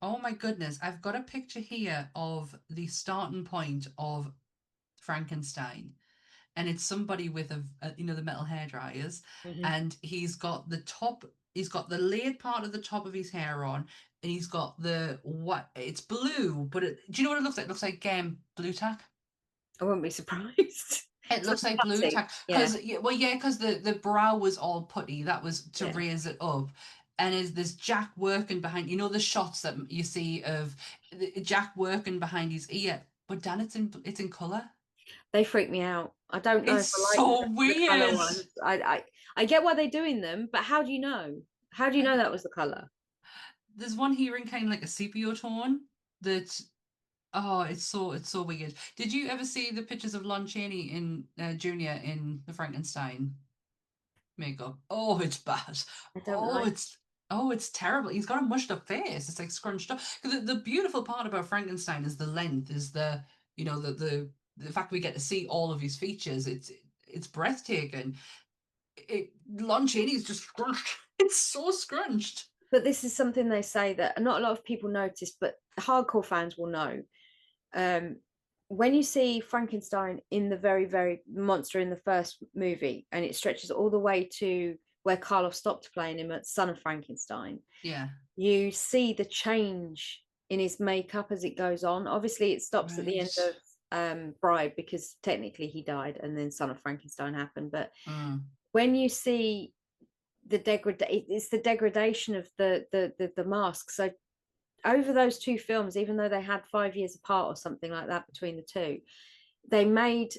Oh my goodness. I've got a picture here of the starting point of Frankenstein. And it's somebody with the metal hair dryers, and he's got the laid part of the top of his hair on, and he's got it's blue, but do you know what it looks like? It looks like blue tack. I wouldn't be surprised. It looks like blue tack because because the brow was all putty. That was to raise it up. And there's Jack working behind, the shots that you see of Jack working behind his ear, but Dan, it's in colour. They freak me out. I don't know. It's so weird. I get why they're doing them, but how do you know? How do you know that was the colour? There's one here in kind of like a sepia tone that Oh, it's so weird. Did you ever see the pictures of Lon Chaney in Junior in the Frankenstein makeup? Oh, it's bad. I don't Oh, like. it's terrible. He's got a mushed up face. It's like scrunched up. 'Cause the beautiful part about Frankenstein is the length, is the the fact we get to see all of his features. It's breathtaking. Lon Chaney's just scrunched. It's so scrunched. But this is something they say that not a lot of people notice, but hardcore fans will know. Um, when you see Frankenstein in the very monster in the first movie, and it stretches all the way to where Karloff stopped playing him at Son of Frankenstein, Yeah. you see the change in his makeup as it goes on. Obviously, it stops at the end Right. of Bride, because technically he died, and then Son of Frankenstein happened. But Mm. when you see it's the degradation of the mask. So over those two films, even though they had 5 years apart or something like that between the two, they made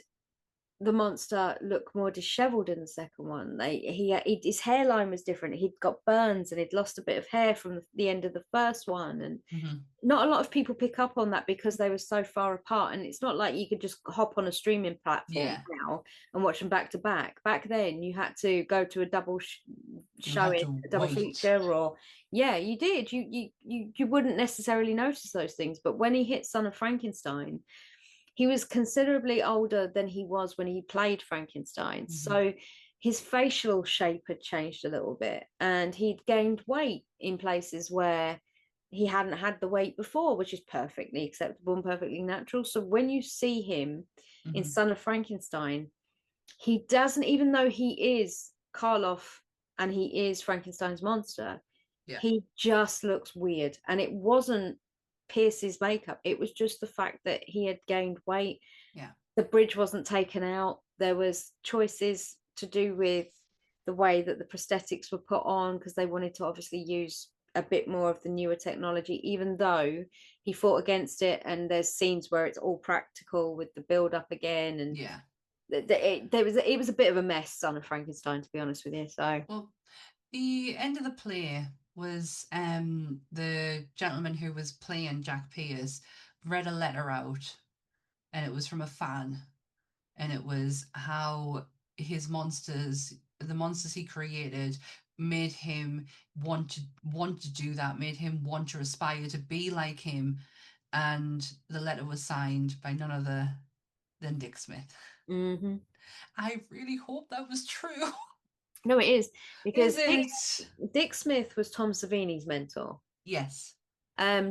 the monster look more disheveled in the second one. His hairline was different. He'd got burns and he'd lost a bit of hair from the end of the first one, and Mm-hmm. not a lot of people pick up on that because they were so far apart. And it's not like you could just hop on a streaming platform Yeah. now and watch them back to back. Back then, you had to go to a double You had showing, to a double wait. feature, or yeah, you did. You wouldn't necessarily notice those things, but when he hit Son of Frankenstein, he was considerably older than he was when he played Frankenstein. Mm-hmm. So his facial shape had changed a little bit, and he'd gained weight in places where he hadn't had the weight before, which is perfectly acceptable and perfectly natural. So when you see him in Mm-hmm. Son of Frankenstein, he doesn't, even though he is Karloff and he is Frankenstein's monster, Yeah. he just looks weird. And it wasn't Pierce's makeup, it was just the fact that he had gained weight. Yeah. The bridge wasn't taken out. There was choices to do with the way that the prosthetics were put on, because they wanted to obviously use a bit more of the newer technology, even though he fought against it. And there's scenes where it's all practical with the build up again, and Yeah. it was a bit of a mess, Son of Frankenstein, to be honest with you. So Well, the end of the play was the gentleman who was playing Jack Pierce read a letter out, and it was from a fan, and it was how his monsters, the monsters he created, made him want to do that, made him want to aspire to be like him. And the letter was signed by none other than Dick Smith. mm-hmm. I really hope that was true. No, it is, because Is it? Dick Smith was Tom Savini's mentor. Yes.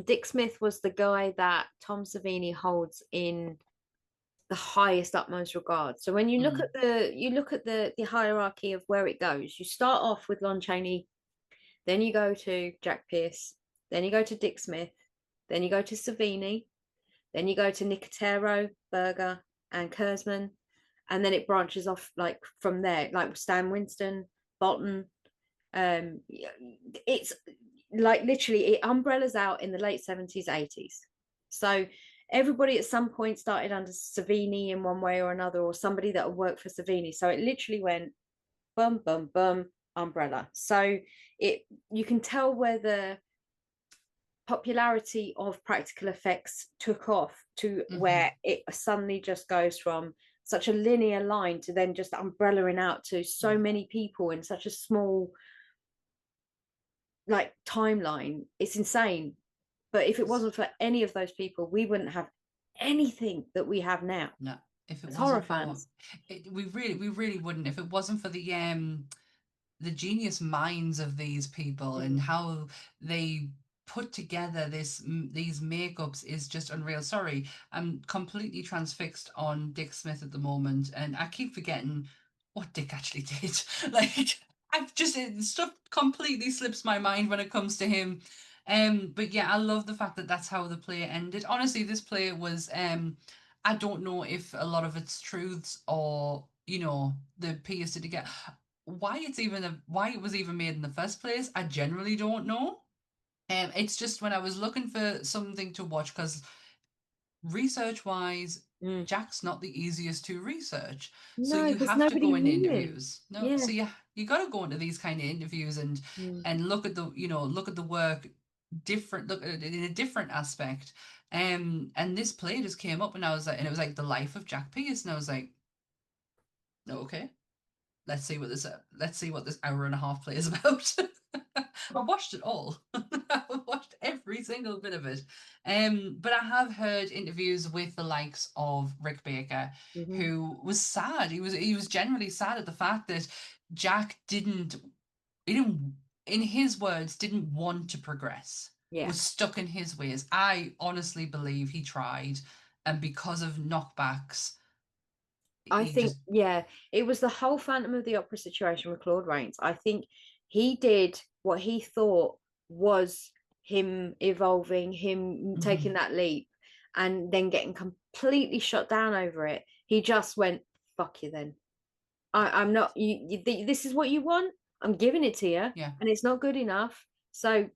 Dick Smith was the guy that Tom Savini holds in the highest utmost regard. So when you look at the hierarchy of where it goes, you start off with Lon Chaney, then you go to Jack Pierce, then you go to Dick Smith, then you go to Savini, then you go to Nicotero, Berger, and Kurzman, and then it branches off like from there, like Stan Winston, Bolton. It's like literally it umbrellas out in the late 70s, 80s. So everybody at some point started under Savini in one way or another, or somebody that worked for Savini. So it literally went bum bum bum umbrella. So you can tell where the popularity of practical effects took off to where it suddenly just goes from such a linear line to then just umbrellaing out to so many people in such a small like timeline. It's insane. But if it wasn't for any of those people, we wouldn't have anything that we have now. No, if it as wasn't horror for fans, we really wouldn't. If it wasn't for the genius minds of these people and how they put together these makeups is just unreal. Sorry, I'm completely transfixed on Dick Smith at the moment, and I keep forgetting what Dick actually did. Like I've just stuff completely slips my mind when it comes to him. But yeah, I love the fact that that's how the play ended. Honestly, this play was I don't know if a lot of its truths or the piece to get why why it was even made in the first place. I generally don't know. It's just when I was looking for something to watch, because research wise, Jack's not the easiest to research. So no, you because have to nobody go into knew him. interviews. No, Yeah. so you got to go into these kind of interviews and look at the look at the work different, look at it in a different aspect. And this play just came up, and I was like, and it was like the life of Jack Pierce, and I was like, okay, let's see what this hour and a half play is about. I watched it all. I watched every single bit of it. But I have heard interviews with the likes of Rick Baker, Mhm. who was sad. He was generally sad at the fact that Jack he didn't, in his words, didn't want to progress. Yeah. Was stuck in his ways. I honestly believe he tried, and because of knockbacks, I he think, just yeah, it was the whole Phantom of the Opera situation with Claude Rains. I think he did what he thought was him evolving, him taking that leap, and then getting completely shut down over it. He just went, fuck you then. I'm not, this is what you want. I'm giving it to you. yeah, And it's not good enough. So,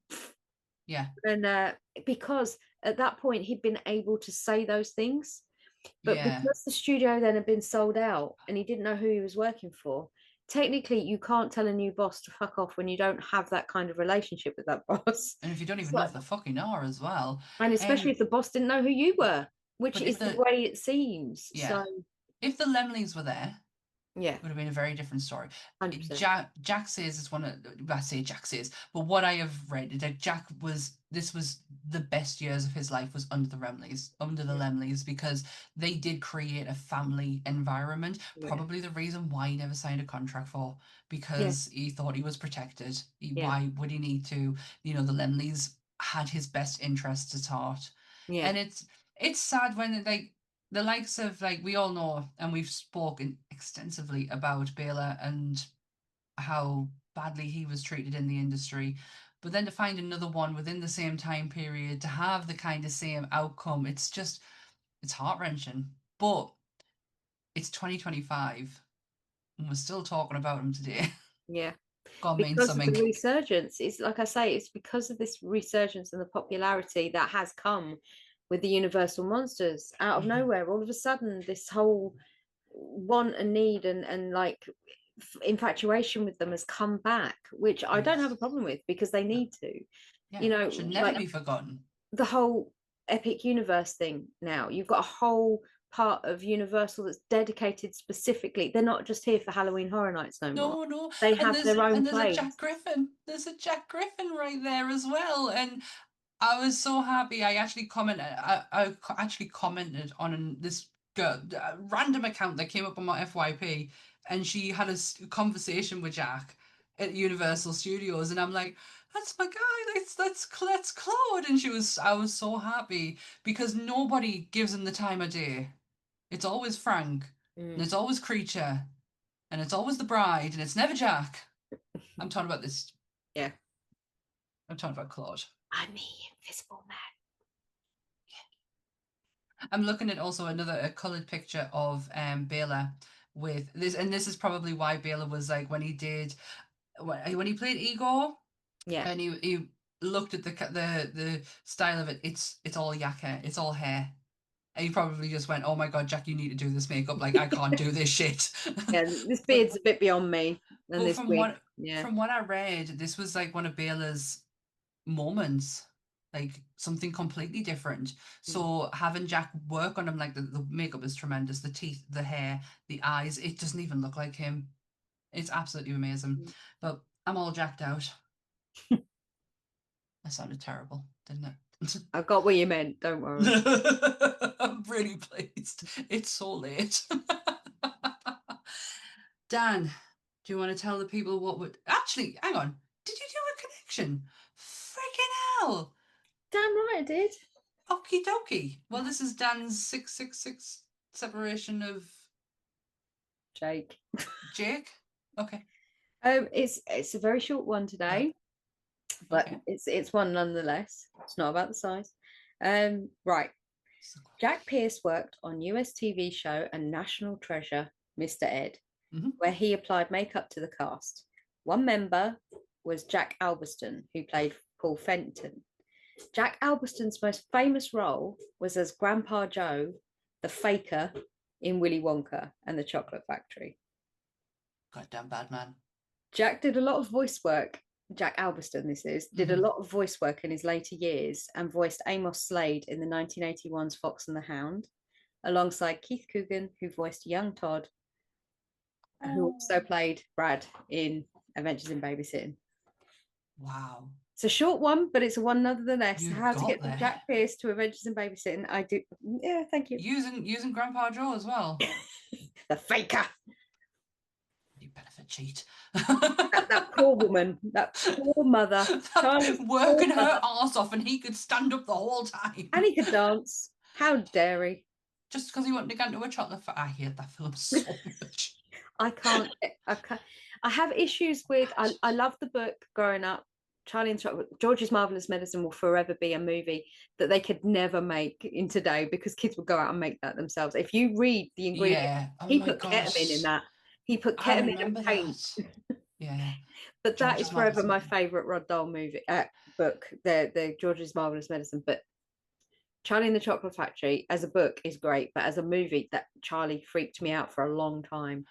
yeah, and because at that point he'd been able to say those things. But yeah. because the studio then had been sold out and he didn't know who he was working for, technically you can't tell a new boss to fuck off when you don't have that kind of relationship with that boss. And if you don't even So, know if they fucking are as well. and especially if the boss didn't know who you were, which But if is the the way it seems. yeah, So if the Lemleys were there, yeah, would have been a very different story. 100%. Jack says it's one of, I say Jack says, but what I have read is that this was the best years of his life was under the Lemleys, because they did create a family environment. Yeah, Probably the reason why he never signed a contract for, yeah, because he thought he was protected. yeah, Why would he need to? You know, the Lemleys had his best interests at heart, yeah, and it's sad when the likes of, like, we all know, and we've spoken extensively about Bela and how badly he was treated in the industry, but then to find another one within the same time period to have the kind of same outcome, it's heart-wrenching. But it's 2025 and we're still talking about him today. yeah. God means Because of the something. resurgence. It's like I say, it's because of this resurgence and the popularity that has come with the Universal monsters out of nowhere. All of a sudden, this whole want and need and like infatuation with them has come back, which I don't have a Yes. problem with because they No. need to. Yeah, You know, should never like be forgotten. the whole epic universe thing now. You've got a whole part of Universal that's dedicated specifically. They're not just here for Halloween Horror Nights no more. No, no, They and have their own there's a place. Jack Griffin. There's a Jack Griffin right there as well, and I was so happy. I actually commented. Actually commented on this girl, a random account that came up on my FYP, and she had a conversation with Jack at Universal Studios, and I'm like, "That's my guy. That's Claude." And I was so happy because nobody gives him the time of day. It's always Frank, and Mm, it's always Creature, and it's always the bride, and it's never Jack. I'm talking about this. yeah. I'm talking about Claude. I'm the invisible man. I'm looking at also a coloured picture of Bela with this, and this is probably why Bela was like when he played Igor, Yeah. and he looked at the style of it. It's all yakka, it's all hair. And he probably just went, "Oh my God, Jack, you need to do this makeup. Like, I can't do this shit." Yeah. This But beard's a bit beyond me. And but this wig. Yeah. from what I read, this was like one of Bela's moments, like something completely different. Mm, So having Jack work on him, like the makeup is tremendous, the teeth, the hair, the eyes, it doesn't even look like him. It's absolutely amazing. mm. But I'm all jacked out. That sounded terrible, didn't it? I got what you meant. Don't worry. I'm really pleased. It's so late. Dan, do you want to tell the people what would actually hang on? Did you do a connection? Freaking hell! Damn right I did. Okie dokie. Well, this is Dan's 666 separation of Jake. Jake. Okay. It's a very short one today, but Okay. it's one nonetheless. It's not about the size. Right. Jack Pierce worked on US TV show and national treasure, Mr. Ed, where he applied makeup to the cast. One member was Jack Alberston, who played Paul Fenton. Jack Alberston's most famous role was as Grandpa Joe, the faker in Willy Wonka and the Chocolate Factory. Goddamn bad man. Jack did a lot of voice work Jack Alberston, this is, did a lot of voice work in his later years and voiced Amos Slade in the 1981's Fox and the Hound, alongside Keith Coogan, who voiced young Todd, who also played Brad in Adventures in Babysitting. Wow. It's a short one, but it's a one nonetheless. You How to got get from there. Jack Pierce to Adventures in Babysitting. I do. Yeah, thank you. Using Grandpa Joe as well. The faker. You benefit cheat. that poor woman, that poor mother, working her arse off, and he could stand up the whole time. And he could dance. How dare he? Just because he wanted to get into a chocolate I hate that film so much. I can't. I have issues with. I love the book growing up. Charlie and George's Marvelous Medicine will forever be a movie that they could never make in today because kids would go out and make that themselves. If you read the ingredients, he put ketamine in that. He put ketamine and paint. Yeah. But that is forever my favourite Rod Dahl movie book, the George's Marvelous Medicine. But Charlie and the Chocolate Factory as a book is great, but as a movie, that Charlie freaked me out for a long time.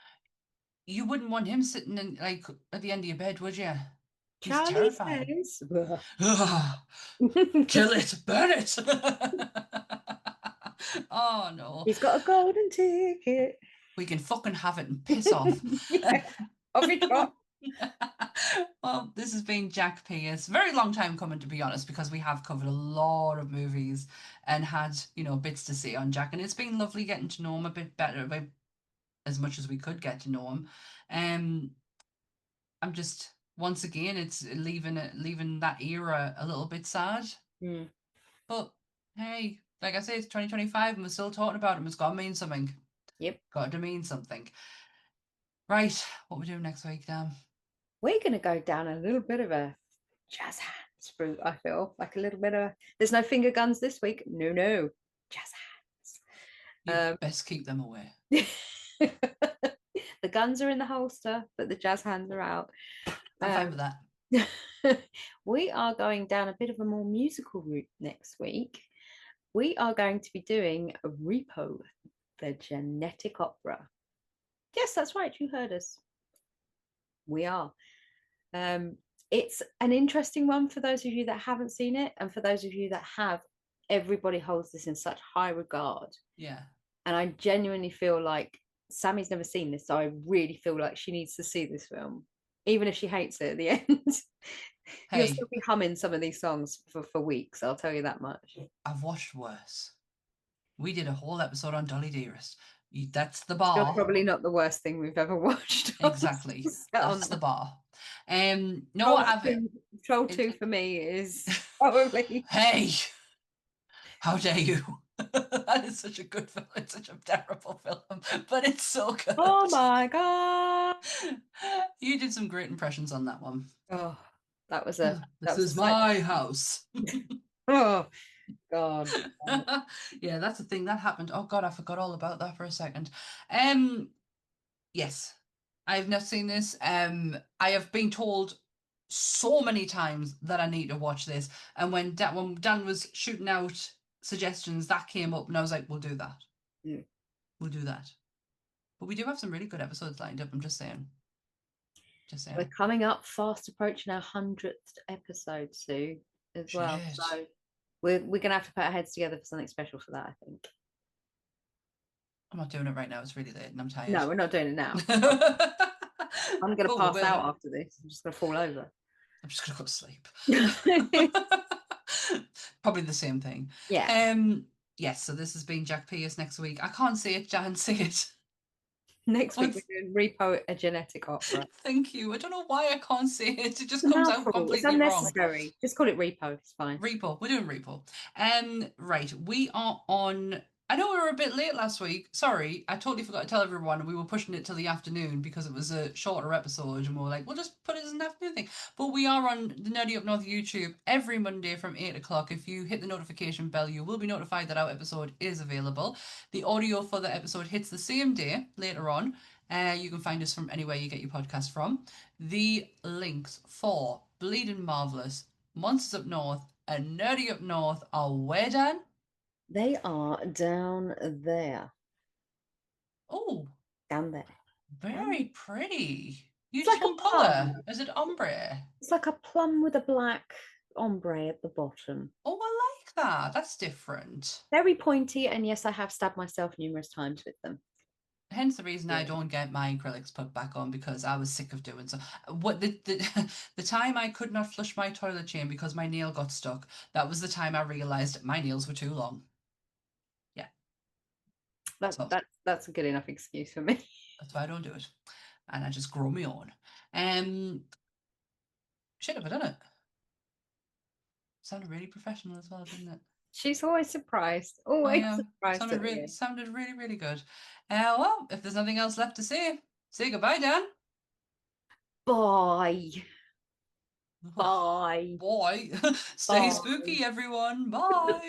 You wouldn't want him sitting in like at the end of your bed, would you? He's Charlie terrifying. Says, kill it, burn it. Oh no. He's got a golden ticket. We can fucking have it and piss off. Off it top. Well, this has been Jack Pierce. Very long time coming, to be honest, because we have covered a lot of movies and had, bits to say on Jack. And it's been lovely getting to know him a bit better, as much as we could get to know him. I'm just, once again, it's leaving that era a little bit sad. But hey, like I say, it's 2025 and we're still talking about him. It's got to mean something. Yep. Got to mean something. Right, what we doing next week, Dan? We're going to go down a little bit of a jazz hands route, I feel. Like a little bit of... There's no finger guns this week. No. Jazz hands. You best keep them away. The guns are in the holster, but the jazz hands are out. I'm fine with that. We are going down a bit of a more musical route next week. We are going to be doing Repo, the genetic opera. Yes, that's right. You heard us. We are. It's an interesting one for those of you that haven't seen it, and for those of you that have. Everybody holds this in such high regard. Yeah. And I genuinely feel like Sammy's never seen this, so I really feel like she needs to see this film, even if she hates it at the end. Hey, you'll still be humming some of these songs for weeks. I'll tell you that much. I've watched worse. We did a whole episode on Dolly Dearest. That's the bar. Still probably not the worst thing we've ever watched. Exactly. That's the bar. No, Troll 2 for me is probably. Hey, how dare you? That is such a good film. It's such a terrible film, but it's so good. Oh my god! You did some great impressions on that one. Oh, that was a. This is my house. Oh god. Yeah, that's the thing that happened. Oh god, I forgot all about that for a second. Yes, I've not seen this. I have been told so many times that I need to watch this, and when Dan was shooting out suggestions, that came up, and I was like, we'll do that. Yeah. We'll do that. But we do have some really good episodes lined up. I'm just saying. We're coming up fast approaching our 100th episode soon as well. So we're gonna have to put our heads together for something special for that, I think. I'm not doing it right now. It's really late and I'm tired. No, we're not doing it now. I'm gonna pass out after this. I'm just gonna fall over. I'm just gonna go to sleep. Probably the same thing. Yeah. Yes, so this has been Jack Pierce. Next week, I can't say it, Jan, say it. Next week we're doing Repo, a genetic opera. Thank you. I don't know why I can't say it. It just comes out completely it's unnecessary. Wrong. Just call it Repo. It's fine. Repo. We're doing Repo. Right. We are on. I know we were a bit late last week. Sorry, I totally forgot to tell everyone. We were pushing it till the afternoon because it was a shorter episode, and we were like, we'll just put it as an afternoon thing. But we are on the Nerdy Up North YouTube every Monday from 8 o'clock. If you hit the notification bell, you will be notified that our episode is available. The audio for the episode hits the same day later on. You can find us from anywhere you get your podcast from. The links for Bleeding Marvellous, Monsters Up North, and Nerdy Up North are where, Dan? They are down there. Oh. Down there. Very pretty. You It's just like a want colour. plum. Is it ombre? It's like a plum with a black ombre at the bottom. Oh, I like that. That's different. Very pointy, and yes, I have stabbed myself numerous times with them. Hence the reason I Yeah. don't get my acrylics put back on, because I was sick of doing so. What the time I could not flush my toilet chain because my nail got stuck, that was the time I realised my nails were too long. Yeah. So That's a good enough excuse for me. that's why I don't do it. And I just grow my own. Should have done it. Sounded really professional as well, didn't it? She's always surprised. Oh, Always yeah. surprised at the end. Sounded really, really good. Well, if there's nothing else left to say goodbye, Dan. Bye. Bye. Bye. Stay Bye. spooky, everyone. Bye.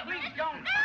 Please don't.